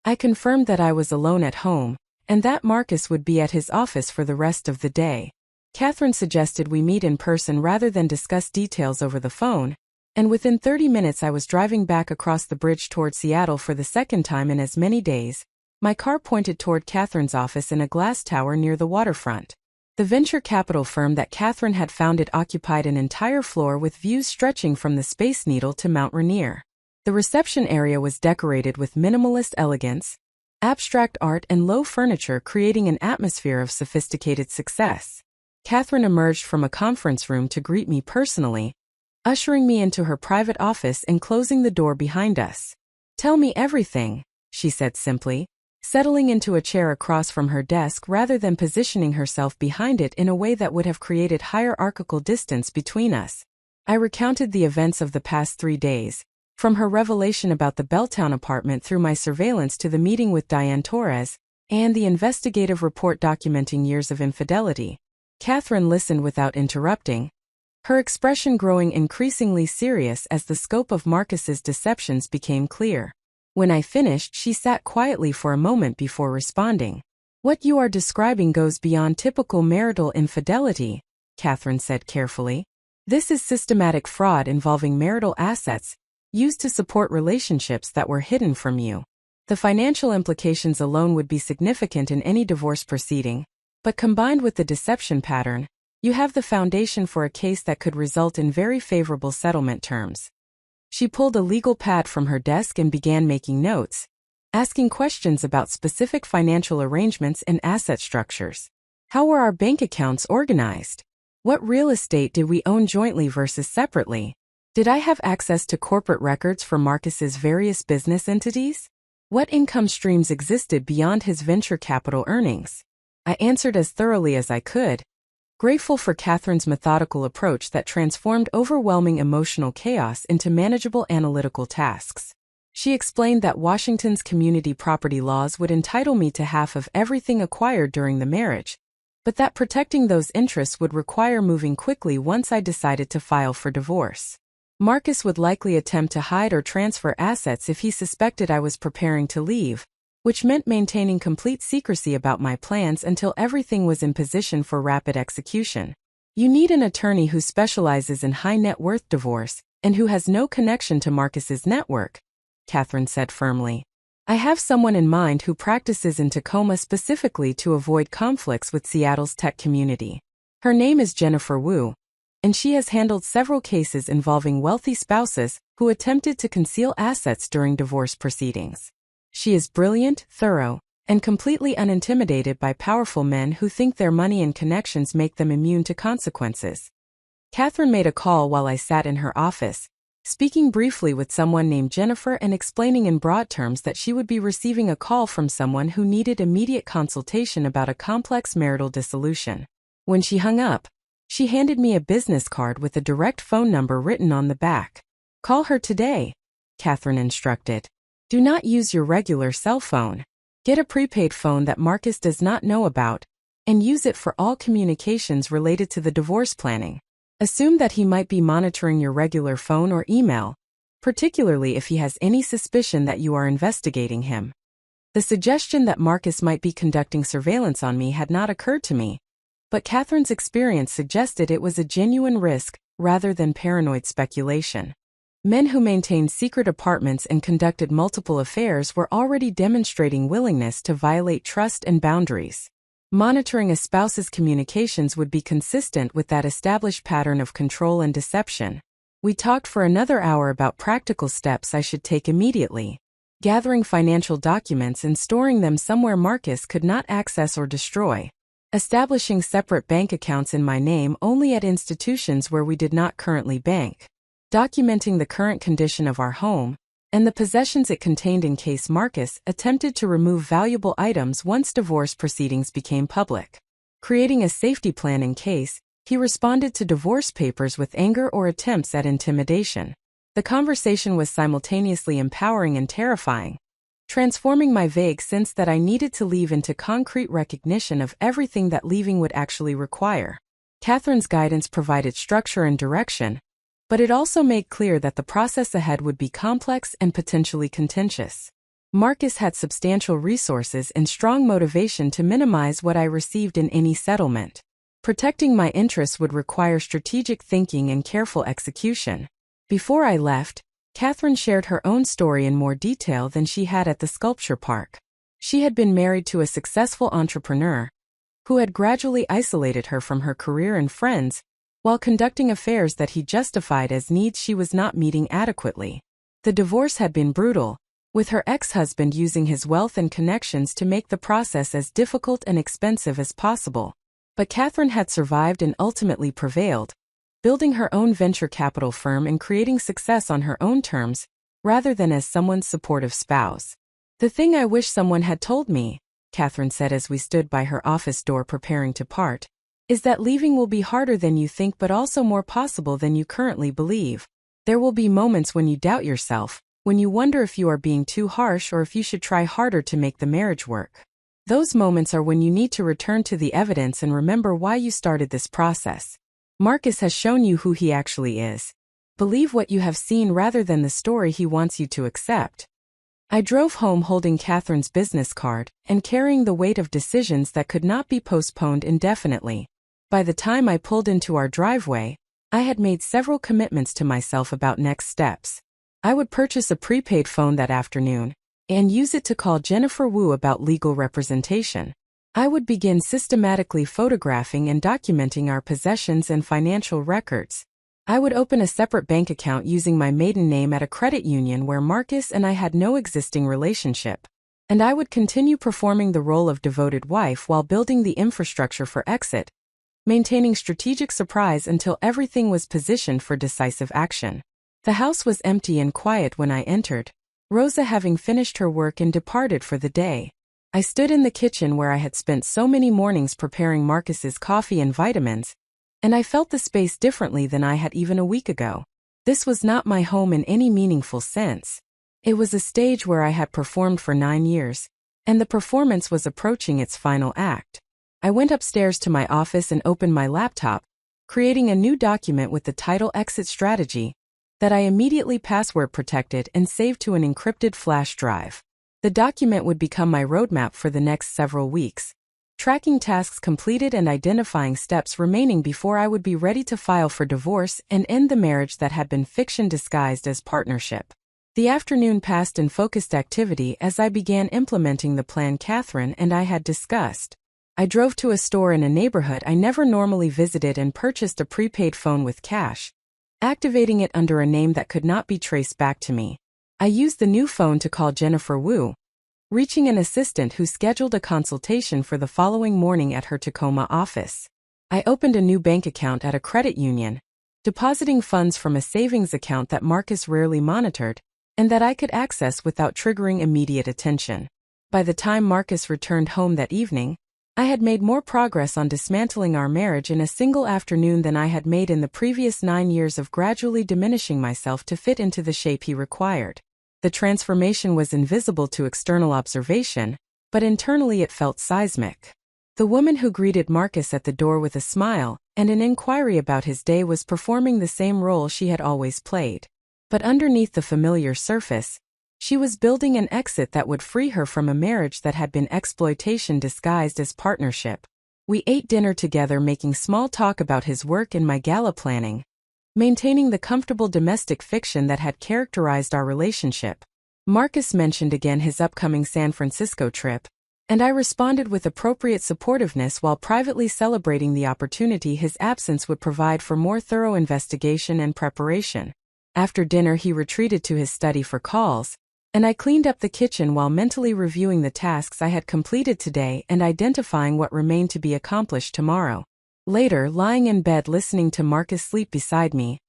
S1: I confirmed that I was alone at home, and that Marcus would be at his office for the rest of the day. Catherine suggested we meet in person rather than discuss details over the phone, and within 30 minutes I was driving back across the bridge toward Seattle for the second time in as many days. My car pointed toward Catherine's office in a glass tower near the waterfront. The venture capital firm that Catherine had founded occupied an entire floor with views stretching from the Space Needle to Mount Rainier. The reception area was decorated with minimalist elegance, abstract art and low furniture creating an atmosphere of sophisticated success. Catherine emerged from a conference room to greet me personally, ushering me into her private office and closing the door behind us. Tell me everything, she said simply, settling into a chair across from her desk rather than positioning herself behind it in a way that would have created hierarchical distance between us. I recounted the events of the past 3 days, from her revelation about the Belltown apartment through my surveillance to the meeting with Diane Torres, and the investigative report documenting years of infidelity. Catherine listened without interrupting, her expression growing increasingly serious as the scope of Marcus's deceptions became clear. When I finished, she sat quietly for a moment before responding. "What you are describing goes beyond typical marital infidelity," Catherine said carefully. "This is systematic fraud involving marital assets, used to support relationships that were hidden from you. The financial implications alone would be significant in any divorce proceeding, but combined with the deception pattern, you have the foundation for a case that could result in very favorable settlement terms." She pulled a legal pad from her desk and began making notes, asking questions about specific financial arrangements and asset structures. How were our bank accounts organized? What real estate did we own jointly versus separately? Did I have access to corporate records for Marcus's various business entities? What income streams existed beyond his venture capital earnings? I answered as thoroughly as I could, grateful for Catherine's methodical approach that transformed overwhelming emotional chaos into manageable analytical tasks. She explained that Washington's community property laws would entitle me to half of everything acquired during the marriage, but that protecting those interests would require moving quickly once I decided to file for divorce. Marcus would likely attempt to hide or transfer assets if he suspected I was preparing to leave, which meant maintaining complete secrecy about my plans until everything was in position for rapid execution. You need an attorney who specializes in high net worth divorce and who has no connection to Marcus's network, Catherine said firmly. I have someone in mind who practices in Tacoma specifically to avoid conflicts with Seattle's tech community. Her name is Jennifer Wu, and she has handled several cases involving wealthy spouses who attempted to conceal assets during divorce proceedings. She is brilliant, thorough, and completely unintimidated by powerful men who think their money and connections make them immune to consequences. Catherine made a call while I sat in her office, speaking briefly with someone named Jennifer and explaining in broad terms that she would be receiving a call from someone who needed immediate consultation about a complex marital dissolution. When she hung up, she handed me a business card with a direct phone number written on the back. "Call her today," Catherine instructed. "Do not use your regular cell phone. Get a prepaid phone that Marcus does not know about, and use it for all communications related to the divorce planning. Assume that he might be monitoring your regular phone or email, particularly if he has any suspicion that you are investigating him." The suggestion that Marcus might be conducting surveillance on me had not occurred to me, but Catherine's experience suggested it was a genuine risk rather than paranoid speculation. Men who maintained secret apartments and conducted multiple affairs were already demonstrating willingness to violate trust and boundaries. Monitoring a spouse's communications would be consistent with that established pattern of control and deception. We talked for another hour about practical steps I should take immediately. Gathering financial documents and storing them somewhere Marcus could not access or destroy. Establishing separate bank accounts in my name only at institutions where we did not currently bank. Documenting the current condition of our home, and the possessions it contained in case Marcus attempted to remove valuable items once divorce proceedings became public. Creating a safety plan in case he responded to divorce papers with anger or attempts at intimidation. The conversation was simultaneously empowering and terrifying, transforming my vague sense that I needed to leave into concrete recognition of everything that leaving would actually require. Catherine's guidance provided structure and direction, but it also made clear that the process ahead would be complex and potentially contentious. Marcus had substantial resources and strong motivation to minimize what I received in any settlement. Protecting my interests would require strategic thinking and careful execution. Before I left, Catherine shared her own story in more detail than she had at the sculpture park. She had been married to a successful entrepreneur who had gradually isolated her from her career and friends, while conducting affairs that he justified as needs she was not meeting adequately. The divorce had been brutal, with her ex-husband using his wealth and connections to make the process as difficult and expensive as possible. But Catherine had survived and ultimately prevailed, building her own venture capital firm and creating success on her own terms, rather than as someone's supportive spouse. "The thing I wish someone had told me," Catherine said as we stood by her office door preparing to part, "is that leaving will be harder than you think but also more possible than you currently believe. There will be moments when you doubt yourself, when you wonder if you are being too harsh or if you should try harder to make the marriage work. Those moments are when you need to return to the evidence and remember why you started this process. Marcus has shown you who he actually is. Believe what you have seen rather than the story he wants you to accept. I drove home holding Catherine's business card and carrying the weight of decisions that could not be postponed indefinitely. By the time I pulled into our driveway, I had made several commitments to myself about next steps. I would purchase a prepaid phone that afternoon and use it to call Jennifer Wu about legal representation. I would begin systematically photographing and documenting our possessions and financial records. I would open a separate bank account using my maiden name at a credit union where Marcus and I had no existing relationship. And I would continue performing the role of devoted wife while building the infrastructure for exit, maintaining strategic surprise until everything was positioned for decisive action. The house was empty and quiet when I entered, Rosa having finished her work and departed for the day. I stood in the kitchen where I had spent so many mornings preparing Marcus's coffee and vitamins, and I felt the space differently than I had even a week ago. This was not my home in any meaningful sense. It was a stage where I had performed for 9 years, and the performance was approaching its final act. I went upstairs to my office and opened my laptop, creating a new document with the title Exit Strategy that I immediately password protected and saved to an encrypted flash drive. The document would become my roadmap for the next several weeks, tracking tasks completed and identifying steps remaining before I would be ready to file for divorce and end the marriage that had been fiction disguised as partnership. The afternoon passed in focused activity as I began implementing the plan Catherine and I had discussed. I drove to a store in a neighborhood I never normally visited and purchased a prepaid phone with cash, activating it under a name that could not be traced back to me. I used the new phone to call Jennifer Wu, reaching an assistant who scheduled a consultation for the following morning at her Tacoma office. I opened a new bank account at a credit union, depositing funds from a savings account that Marcus rarely monitored, and that I could access without triggering immediate attention. By the time Marcus returned home that evening, I had made more progress on dismantling our marriage in a single afternoon than I had made in the previous 9 years of gradually diminishing myself to fit into the shape he required. The transformation was invisible to external observation, but internally it felt seismic. The woman who greeted Marcus at the door with a smile and an inquiry about his day was performing the same role she had always played. But underneath the familiar surface, she was building an exit that would free her from a marriage that had been exploitation disguised as partnership. We ate dinner together, making small talk about his work and my gala planning, maintaining the comfortable domestic fiction that had characterized our relationship. Marcus mentioned again his upcoming San Francisco trip, and I responded with appropriate supportiveness while privately celebrating the opportunity his absence would provide for more thorough investigation and preparation. After dinner, he retreated to his study for calls, and I cleaned up the kitchen while mentally reviewing the tasks I had completed today and identifying what remained to be accomplished tomorrow. Later, lying in bed listening to Marcus sleep beside me,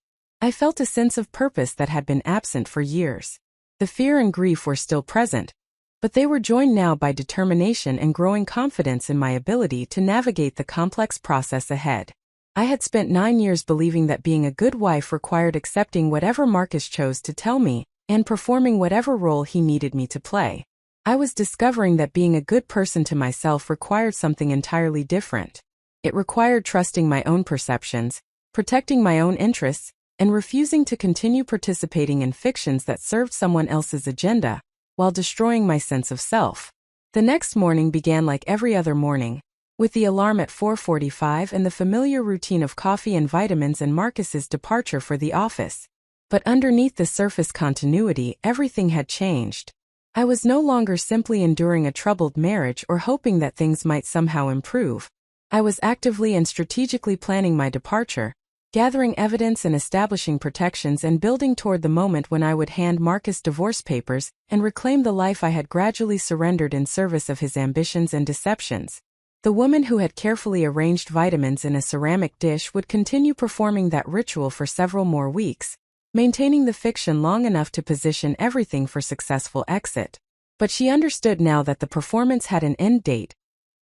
S1: I felt a sense of purpose that had been absent for years. The fear and grief were still present, but they were joined now by determination and growing confidence in my ability to navigate the complex process ahead. I had spent 9 years believing that being a good wife required accepting whatever Marcus chose to tell me, and performing whatever role he needed me to play. I was discovering that being a good person to myself required something entirely different. It required trusting my own perceptions, protecting my own interests, and refusing to continue participating in fictions that served someone else's agenda, while destroying my sense of self. The next morning began like every other morning, with the alarm at 4:45 and the familiar routine of coffee and vitamins and Marcus's departure for the office. But underneath the surface continuity, everything had changed. I was no longer simply enduring a troubled marriage or hoping that things might somehow improve. I was actively and strategically planning my departure, gathering evidence and establishing protections and building toward the moment when I would hand Marcus divorce papers and reclaim the life I had gradually surrendered in service of his ambitions and deceptions. The woman who had carefully arranged vitamins in a ceramic dish would continue performing that ritual for several more weeks, maintaining the fiction long enough to position everything for successful exit. But she understood now that the performance had an end date,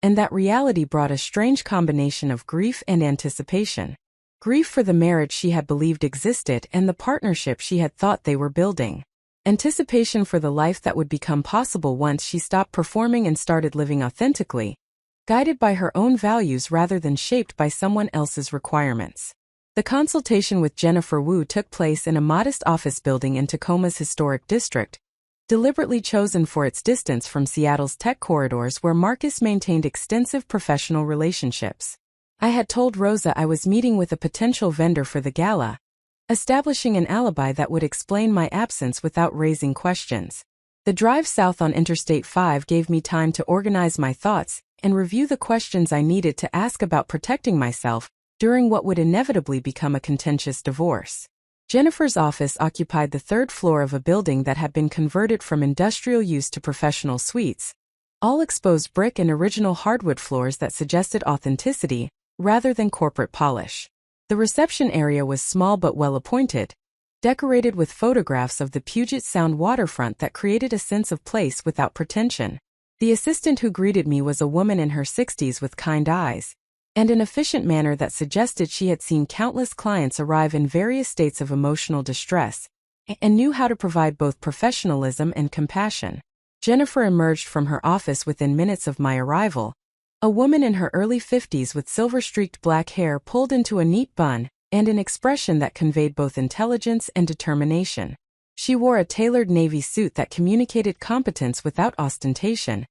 S1: and that reality brought a strange combination of grief and anticipation. Grief for the marriage she had believed existed and the partnership she had thought they were building. Anticipation for the life that would become possible once she stopped performing and started living authentically, guided by her own values rather than shaped by someone else's requirements. The consultation with Jennifer Wu took place in a modest office building in Tacoma's historic district, deliberately chosen for its distance from Seattle's tech corridors where Marcus maintained extensive professional relationships. I had told Rosa I was meeting with a potential vendor for the gala, establishing an alibi that would explain my absence without raising questions. The drive south on Interstate 5 gave me time to organize my thoughts and review the questions I needed to ask about protecting myself during what would inevitably become a contentious divorce. Jennifer's office occupied the third floor of a building that had been converted from industrial use to professional suites, all exposed brick and original hardwood floors that suggested authenticity rather than corporate polish. The reception area was small but well-appointed, decorated with photographs of the Puget Sound waterfront that created a sense of place without pretension. The assistant who greeted me was a woman in her 60s with kind eyes, and an efficient manner that suggested she had seen countless clients arrive in various states of emotional distress, and knew how to provide both professionalism and compassion. Jennifer emerged from her office within minutes of my arrival, a woman in her early 50s with silver-streaked black hair pulled into a neat bun, and an expression that conveyed both intelligence and determination. She wore a tailored navy suit that communicated competence without ostentation,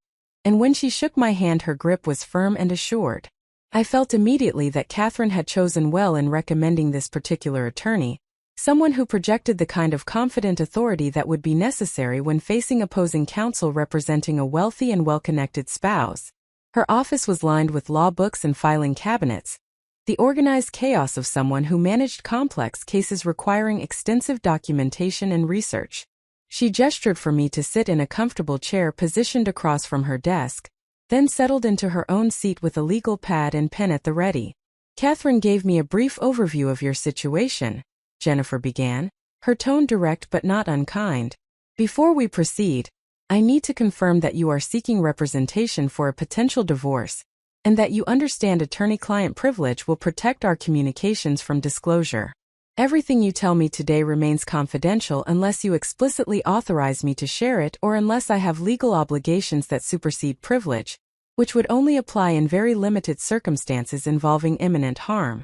S1: and when she shook my hand her grip was firm and assured. I felt immediately that Catherine had chosen well in recommending this particular attorney, someone who projected the kind of confident authority that would be necessary when facing opposing counsel representing a wealthy and well-connected spouse. Her office was lined with law books and filing cabinets, the organized chaos of someone who managed complex cases requiring extensive documentation and research. She gestured for me to sit in a comfortable chair positioned across from her desk, then settled into her own seat with a legal pad and pen at the ready. Catherine gave me a brief overview of your situation, Jennifer began, her tone direct but not unkind. Before we proceed, I need to confirm that you are seeking representation for a potential divorce, and that you understand attorney-client privilege will protect our communications from disclosure. Everything you tell me today remains confidential unless you explicitly authorize me to share it or unless I have legal obligations that supersede privilege, which would only apply in very limited circumstances involving imminent harm.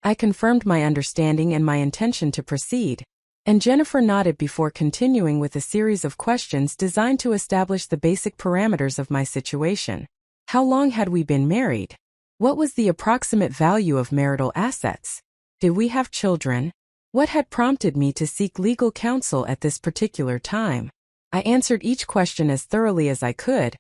S1: I confirmed my understanding and my intention to proceed, and Jennifer nodded before continuing with a series of questions designed to establish the basic parameters of my situation. How long had we been married? What was the approximate value of marital assets? Did we have children? What had prompted me to seek legal counsel at this particular time? I answered each question as thoroughly as I could,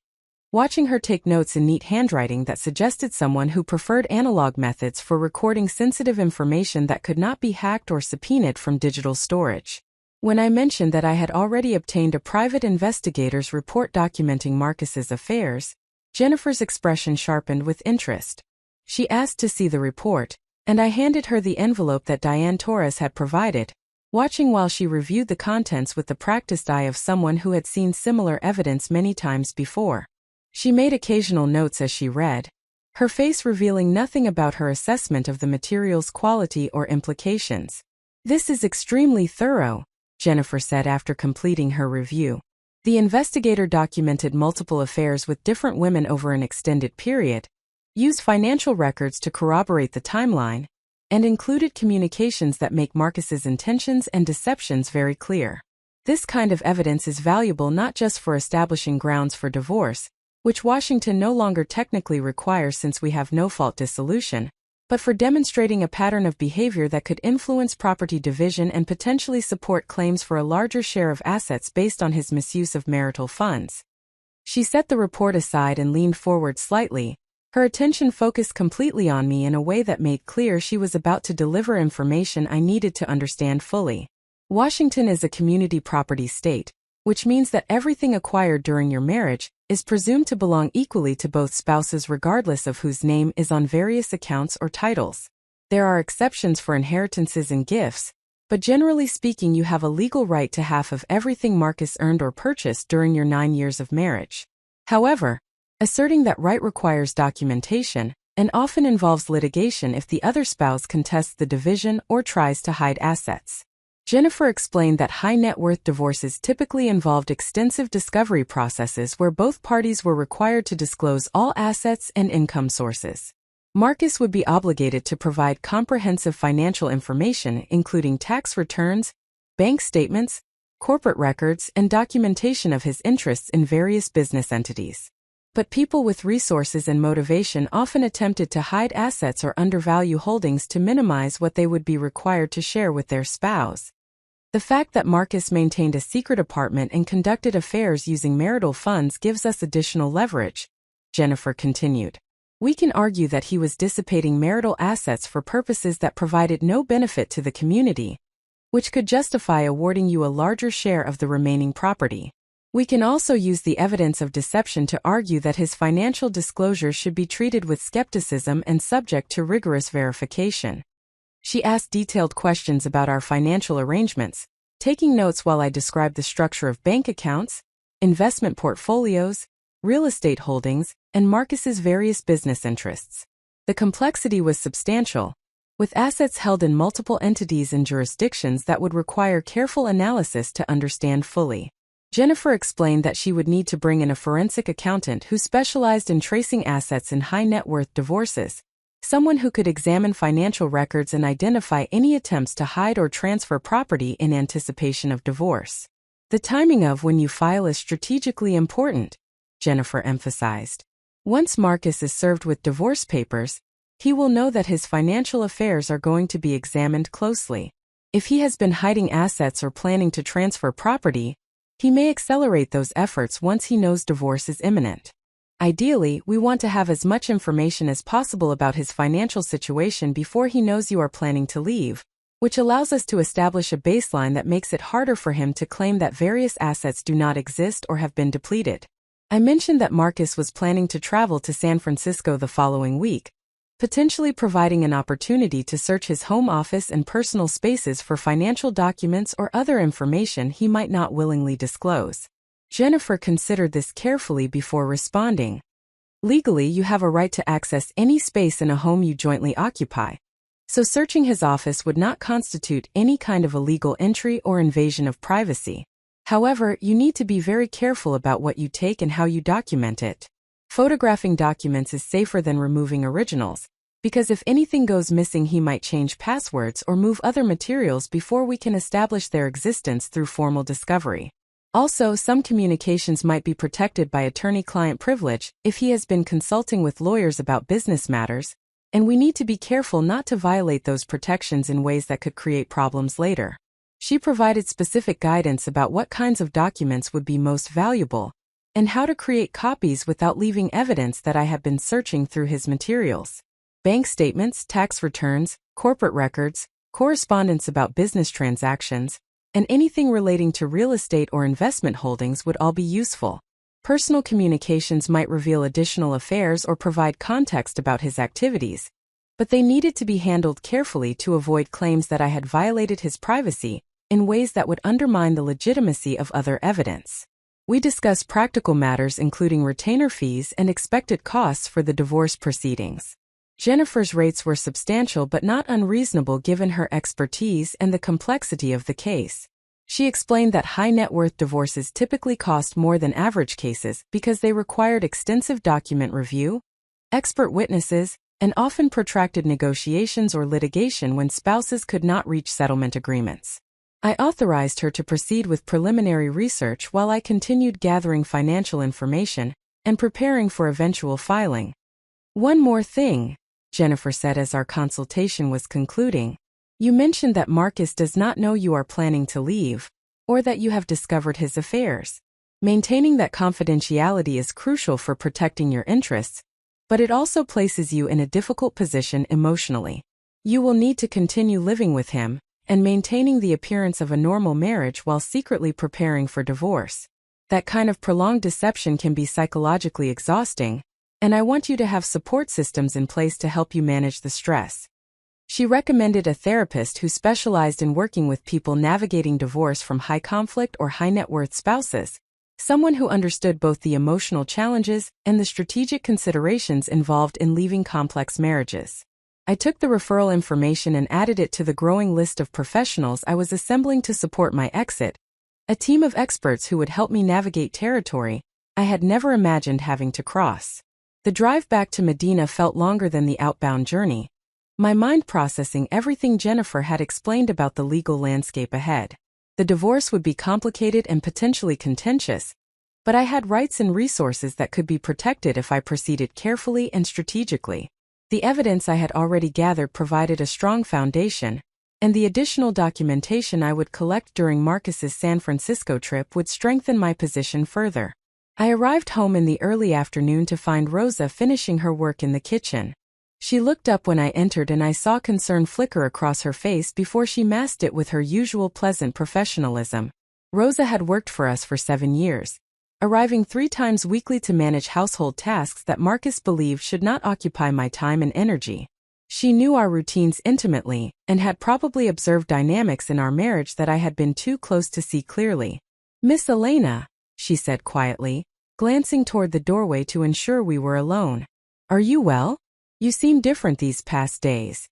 S1: watching her take notes in neat handwriting that suggested someone who preferred analog methods for recording sensitive information that could not be hacked or subpoenaed from digital storage. When I mentioned that I had already obtained a private investigator's report documenting Marcus's affairs, Jennifer's expression sharpened with interest. She asked to see the report, and I handed her the envelope that Diane Torres had provided, watching while she reviewed the contents with the practiced eye of someone who had seen similar evidence many times before. She made occasional notes as she read, her face revealing nothing about her assessment of the material's quality or implications. "This is extremely thorough," Jennifer said after completing her review. The investigator documented multiple affairs with different women over an extended period, used financial records to corroborate the timeline, and included communications that make Marcus's intentions and deceptions very clear. This kind of evidence is valuable not just for establishing grounds for divorce, which Washington no longer technically requires since we have no-fault dissolution, but for demonstrating a pattern of behavior that could influence property division and potentially support claims for a larger share of assets based on his misuse of marital funds. She set the report aside and leaned forward slightly, her attention focused completely on me in a way that made clear she was about to deliver information I needed to understand fully. Washington is a community property state, which means that everything acquired during your marriage is presumed to belong equally to both spouses regardless of whose name is on various accounts or titles. There are exceptions for inheritances and gifts, but generally speaking you have a legal right to half of everything Marcus earned or purchased during your 9 years of marriage. However, asserting that right requires documentation, and often involves litigation if the other spouse contests the division or tries to hide assets. Jennifer explained that high-net-worth divorces typically involved extensive discovery processes where both parties were required to disclose all assets and income sources. Marcus would be obligated to provide comprehensive financial information including tax returns, bank statements, corporate records, and documentation of his interests in various business entities. But people with resources and motivation often attempted to hide assets or undervalue holdings to minimize what they would be required to share with their spouse. The fact that Marcus maintained a secret apartment and conducted affairs using marital funds gives us additional leverage, Jennifer continued. We can argue that he was dissipating marital assets for purposes that provided no benefit to the community, which could justify awarding you a larger share of the remaining property. We can also use the evidence of deception to argue that his financial disclosures should be treated with skepticism and subject to rigorous verification. She asked detailed questions about our financial arrangements, taking notes while I described the structure of bank accounts, investment portfolios, real estate holdings, and Marcus's various business interests. The complexity was substantial, with assets held in multiple entities and jurisdictions that would require careful analysis to understand fully. Jennifer explained that she would need to bring in a forensic accountant who specialized in tracing assets in high-net-worth divorces, someone who could examine financial records and identify any attempts to hide or transfer property in anticipation of divorce. The timing of when you file is strategically important, Jennifer emphasized. Once Marcus is served with divorce papers, he will know that his financial affairs are going to be examined closely. If he has been hiding assets or planning to transfer property, he may accelerate those efforts once he knows divorce is imminent. Ideally, we want to have as much information as possible about his financial situation before he knows you are planning to leave, which allows us to establish a baseline that makes it harder for him to claim that various assets do not exist or have been depleted. I mentioned that Marcus was planning to travel to San Francisco the following week, potentially providing an opportunity to search his home office and personal spaces for financial documents or other information he might not willingly disclose. Jennifer considered this carefully before responding. Legally, you have a right to access any space in a home you jointly occupy, so searching his office would not constitute any kind of illegal entry or invasion of privacy. However, you need to be very careful about what you take and how you document it. Photographing documents is safer than removing originals, because if anything goes missing, he might change passwords or move other materials before we can establish their existence through formal discovery. Also, some communications might be protected by attorney-client privilege if he has been consulting with lawyers about business matters, and we need to be careful not to violate those protections in ways that could create problems later. She provided specific guidance about what kinds of documents would be most valuable, and how to create copies without leaving evidence that I have been searching through his materials. Bank statements, tax returns, corporate records, correspondence about business transactions, and anything relating to real estate or investment holdings would all be useful. Personal communications might reveal additional affairs or provide context about his activities, but they needed to be handled carefully to avoid claims that I had violated his privacy in ways that would undermine the legitimacy of other evidence. We discussed practical matters including retainer fees and expected costs for the divorce proceedings. Jennifer's rates were substantial but not unreasonable given her expertise and the complexity of the case. She explained that high-net-worth divorces typically cost more than average cases because they required extensive document review, expert witnesses, and often protracted negotiations or litigation when spouses could not reach settlement agreements. I authorized her to proceed with preliminary research while I continued gathering financial information and preparing for eventual filing. One more thing, Jennifer said as our consultation was concluding. You mentioned that Marcus does not know you are planning to leave, or that you have discovered his affairs. Maintaining that confidentiality is crucial for protecting your interests, but it also places you in a difficult position emotionally. You will need to continue living with him and maintaining the appearance of a normal marriage while secretly preparing for divorce. That kind of prolonged deception can be psychologically exhausting, and I want you to have support systems in place to help you manage the stress. She recommended a therapist who specialized in working with people navigating divorce from high-conflict or high-net-worth spouses, someone who understood both the emotional challenges and the strategic considerations involved in leaving complex marriages. I took the referral information and added it to the growing list of professionals I was assembling to support my exit, a team of experts who would help me navigate territory I had never imagined having to cross. The drive back to Medina felt longer than the outbound journey, my mind processing everything Jennifer had explained about the legal landscape ahead. The divorce would be complicated and potentially contentious, but I had rights and resources that could be protected if I proceeded carefully and strategically. The evidence I had already gathered provided a strong foundation, and the additional documentation I would collect during Marcus's San Francisco trip would strengthen my position further. I arrived home in the early afternoon to find Rosa finishing her work in the kitchen. She looked up when I entered and I saw concern flicker across her face before she masked it with her usual pleasant professionalism. Rosa had worked for us for 7 years, arriving 3 times weekly to manage household tasks that Marcus believed should not occupy my time and energy. She knew our routines intimately and had probably observed dynamics in our marriage that I had been too close to see clearly. "Miss Elena," she said quietly, glancing toward the doorway to ensure we were alone. "Are you well? You seem different these past days."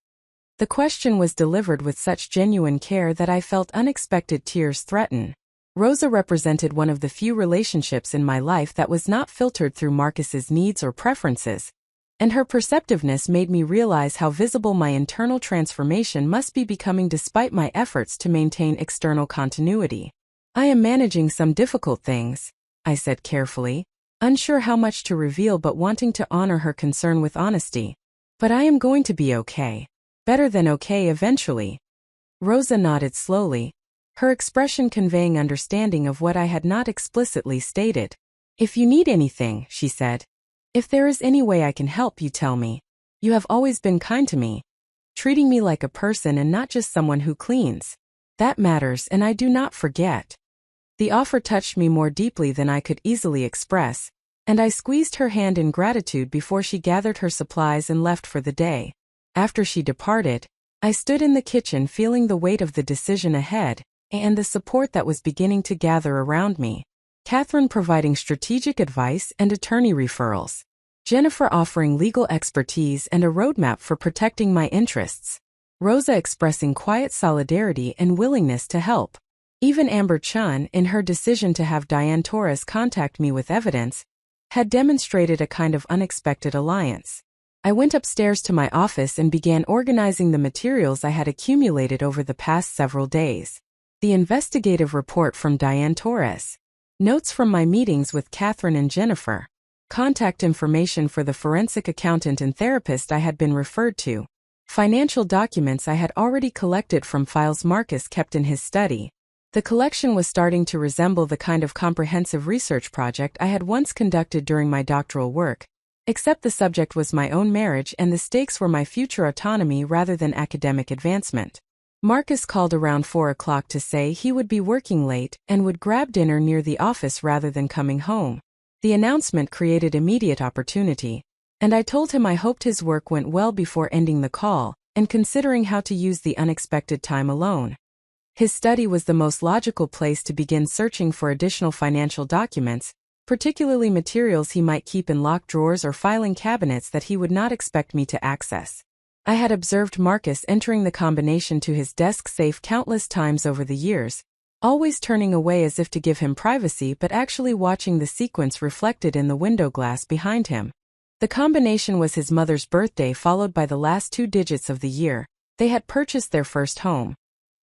S1: The question was delivered with such genuine care that I felt unexpected tears threaten. Rosa represented one of the few relationships in my life that was not filtered through Marcus's needs or preferences, and her perceptiveness made me realize how visible my internal transformation must be becoming despite my efforts to maintain external continuity. "I am managing some difficult things," I said carefully, unsure how much to reveal but wanting to honor her concern with honesty. "But I am going to be okay. Better than okay eventually." Rosa nodded slowly, her expression conveying understanding of what I had not explicitly stated. "If you need anything," she said, "if there is any way I can help, you tell me. You have always been kind to me, treating me like a person and not just someone who cleans. That matters and I do not forget." The offer touched me more deeply than I could easily express, and I squeezed her hand in gratitude before she gathered her supplies and left for the day. After she departed, I stood in the kitchen feeling the weight of the decision ahead and the support that was beginning to gather around me. Catherine providing strategic advice and attorney referrals. Jennifer offering legal expertise and a roadmap for protecting my interests. Rosa expressing quiet solidarity and willingness to help. Even Amber Chun, in her decision to have Diane Torres contact me with evidence, had demonstrated a kind of unexpected alliance. I went upstairs to my office and began organizing the materials I had accumulated over the past several days. The investigative report from Diane Torres, notes from my meetings with Catherine and Jennifer, contact information for the forensic accountant and therapist I had been referred to, financial documents I had already collected from files Marcus kept in his study. The collection was starting to resemble the kind of comprehensive research project I had once conducted during my doctoral work, except the subject was my own marriage and the stakes were my future autonomy rather than academic advancement. Marcus called around 4 o'clock to say he would be working late and would grab dinner near the office rather than coming home. The announcement created immediate opportunity, and I told him I hoped his work went well before ending the call and considering how to use the unexpected time alone. His study was the most logical place to begin searching for additional financial documents, particularly materials he might keep in locked drawers or filing cabinets that he would not expect me to access. I had observed Marcus entering the combination to his desk safe countless times over the years, always turning away as if to give him privacy but actually watching the sequence reflected in the window glass behind him. The combination was his mother's birthday followed by the last 2 digits of the year they had purchased their first home.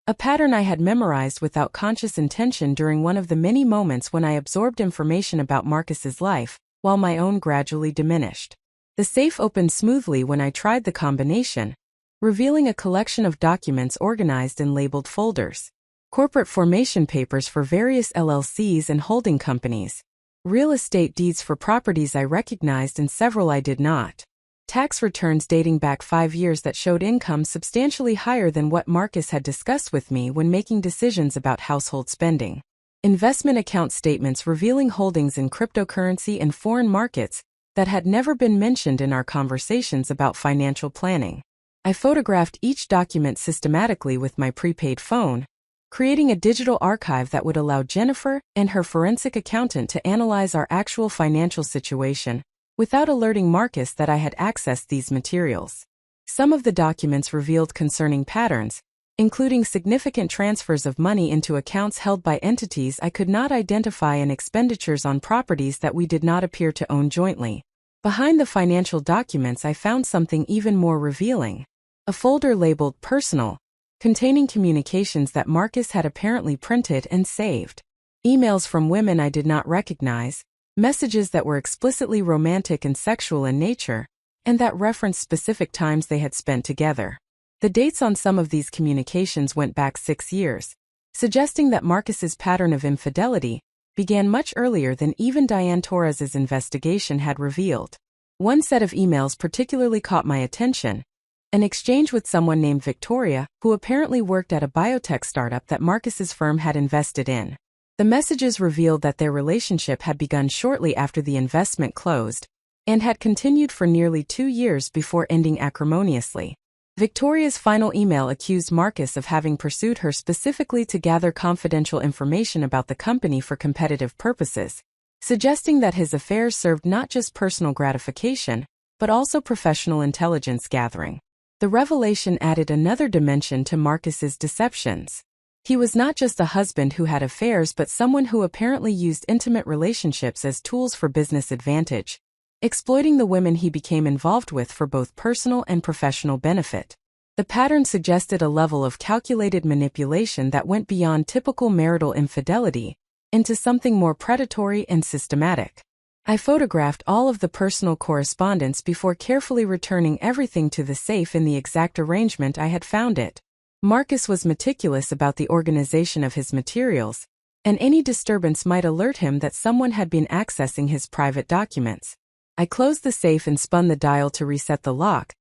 S1: A pattern I had memorized without conscious intention during one of the many moments when I absorbed information about Marcus's life, while my own gradually diminished. The safe opened smoothly when I tried the combination, revealing a collection of documents organized in labeled folders. Corporate formation papers for various LLCs and holding companies. Real estate deeds for properties I recognized and several I did not. Tax returns dating back 5 years that showed income substantially higher than what Marcus had discussed with me when making decisions about household spending. Investment account statements revealing holdings in cryptocurrency and foreign markets that had never been mentioned in our conversations about financial planning. I photographed each document systematically with my prepaid phone, creating a digital archive that would allow Jennifer and her forensic accountant to analyze our actual financial situation, without alerting Marcus that I had accessed these materials. Some of the documents revealed concerning patterns, including significant transfers of money into accounts held by entities I could not identify and expenditures on properties that we did not appear to own jointly. Behind the financial documents, I found something even more revealing. A folder labeled Personal, containing communications that Marcus had apparently printed and saved. Emails from women I did not recognize, messages that were explicitly romantic and sexual in nature, and that referenced specific times they had spent together. The dates on some of these communications went back 6 years, suggesting that Marcus's pattern of infidelity began much earlier than even Diane Torres's investigation had revealed. One set of emails particularly caught my attention, an exchange with someone named Victoria, who apparently worked at a biotech startup that Marcus's firm had invested in. The messages revealed that their relationship had begun shortly after the investment closed, and had continued for nearly 2 years before ending acrimoniously. Victoria's final email accused Marcus of having pursued her specifically to gather confidential information about the company for competitive purposes, suggesting that his affairs served not just personal gratification, but also professional intelligence gathering. The revelation added another dimension to Marcus's deceptions. He was not just a husband who had affairs, but someone who apparently used intimate relationships as tools for business advantage, exploiting the women he became involved with for both personal and professional benefit. The pattern suggested a level of calculated manipulation that went beyond typical marital infidelity into something more predatory and systematic. I photographed all of the personal correspondence before carefully returning everything to the safe in the exact arrangement I had found it. Marcus was meticulous about the organization of his materials, and any disturbance might alert him that someone had been accessing his private documents. I closed the safe and spun the dial to reset the lock,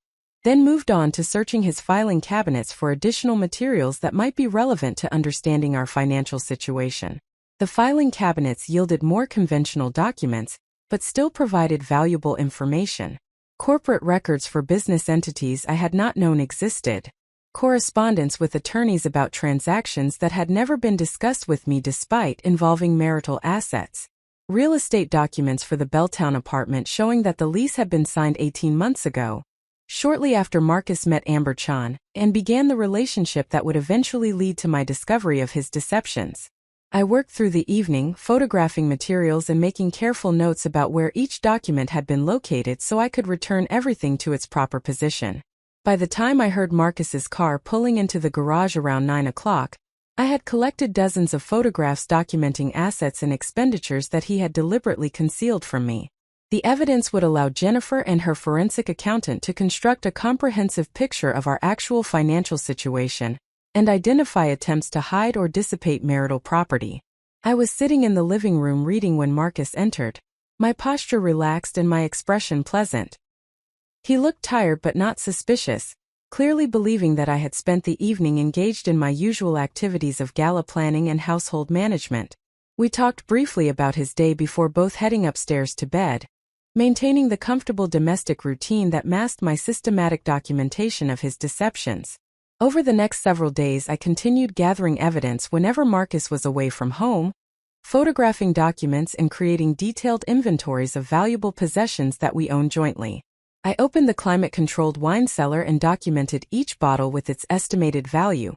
S1: then moved on to searching his filing cabinets for additional materials that might be relevant to understanding our financial situation. The filing cabinets yielded more conventional documents, but still provided valuable information. Corporate records for business entities I had not known existed. Correspondence with attorneys about transactions that had never been discussed with me despite involving marital assets. Real estate documents for the Belltown apartment showing that the lease had been signed 18 months ago, shortly after Marcus met Amber Chan, and began the relationship that would eventually lead to my discovery of his deceptions. I worked through the evening, photographing materials and making careful notes about where each document had been located so I could return everything to its proper position. By the time I heard Marcus's car pulling into the garage around 9 o'clock, I had collected dozens of photographs documenting assets and expenditures that he had deliberately concealed from me. The evidence would allow Jennifer and her forensic accountant to construct a comprehensive picture of our actual financial situation and identify attempts to hide or dissipate marital property. I was sitting in the living room reading when Marcus entered, my posture relaxed and my expression pleasant. He looked tired but not suspicious, clearly believing that I had spent the evening engaged in my usual activities of gala planning and household management. We talked briefly about his day before both heading upstairs to bed, maintaining the comfortable domestic routine that masked my systematic documentation of his deceptions. Over the next several days, I continued gathering evidence whenever Marcus was away from home, photographing documents and creating detailed inventories of valuable possessions that we owned jointly. I opened the climate-controlled wine cellar and documented each bottle with its estimated value,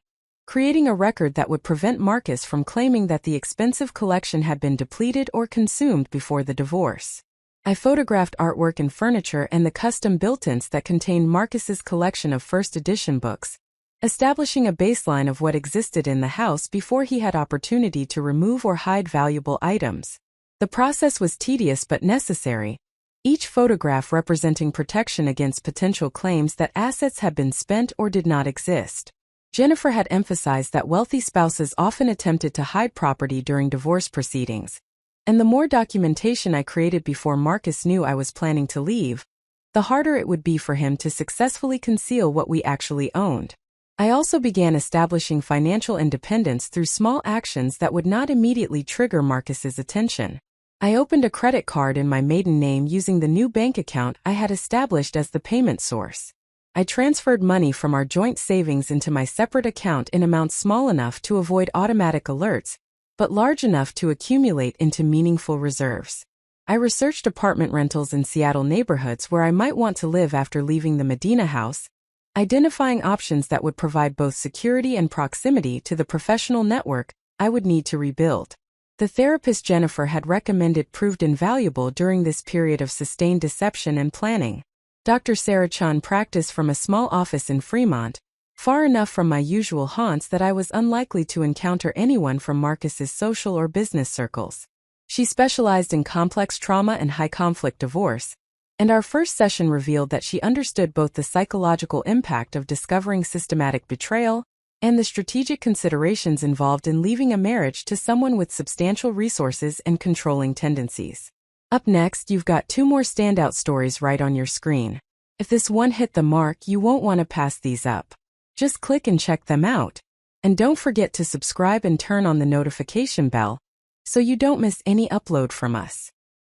S1: creating a record that would prevent Marcus from claiming that the expensive collection had been depleted or consumed before the divorce. I photographed artwork and furniture and the custom built-ins that contained Marcus's collection of first edition books, establishing a baseline of what existed in the house before he had opportunity to remove or hide valuable items. The process was tedious but necessary, each photograph representing protection against potential claims that assets had been spent or did not exist. Jennifer had emphasized that wealthy spouses often attempted to hide property during divorce proceedings, and the more documentation I created before Marcus knew I was planning to leave, the harder it would be for him to successfully conceal what we actually owned. I also began establishing financial independence through small actions that would not immediately trigger Marcus's attention. I opened a credit card in my maiden name using the new bank account I had established as the payment source. I transferred money from our joint savings into my separate account in amounts small enough to avoid automatic alerts, but large enough to accumulate into meaningful reserves. I researched apartment rentals in Seattle neighborhoods where I might want to live after leaving the Medina house, identifying options that would provide both security and proximity to the professional network I would need to rebuild. The therapist Jennifer had recommended proved invaluable during this period of sustained deception and planning. Dr. Sarah Chan practiced from a small office in Fremont, far enough from my usual haunts that I was unlikely to encounter anyone from Marcus's social or business circles. She specialized in complex trauma and high-conflict divorce, and our first session revealed that she understood both the psychological impact of discovering systematic betrayal and the strategic considerations involved in leaving a marriage to someone with substantial resources and controlling tendencies. Up next, you've got 2 more standout stories right on your screen. If this one hit the mark, you won't want to pass these up. Just click and check them out. And don't forget to subscribe and turn on the notification bell so you don't miss any upload from us.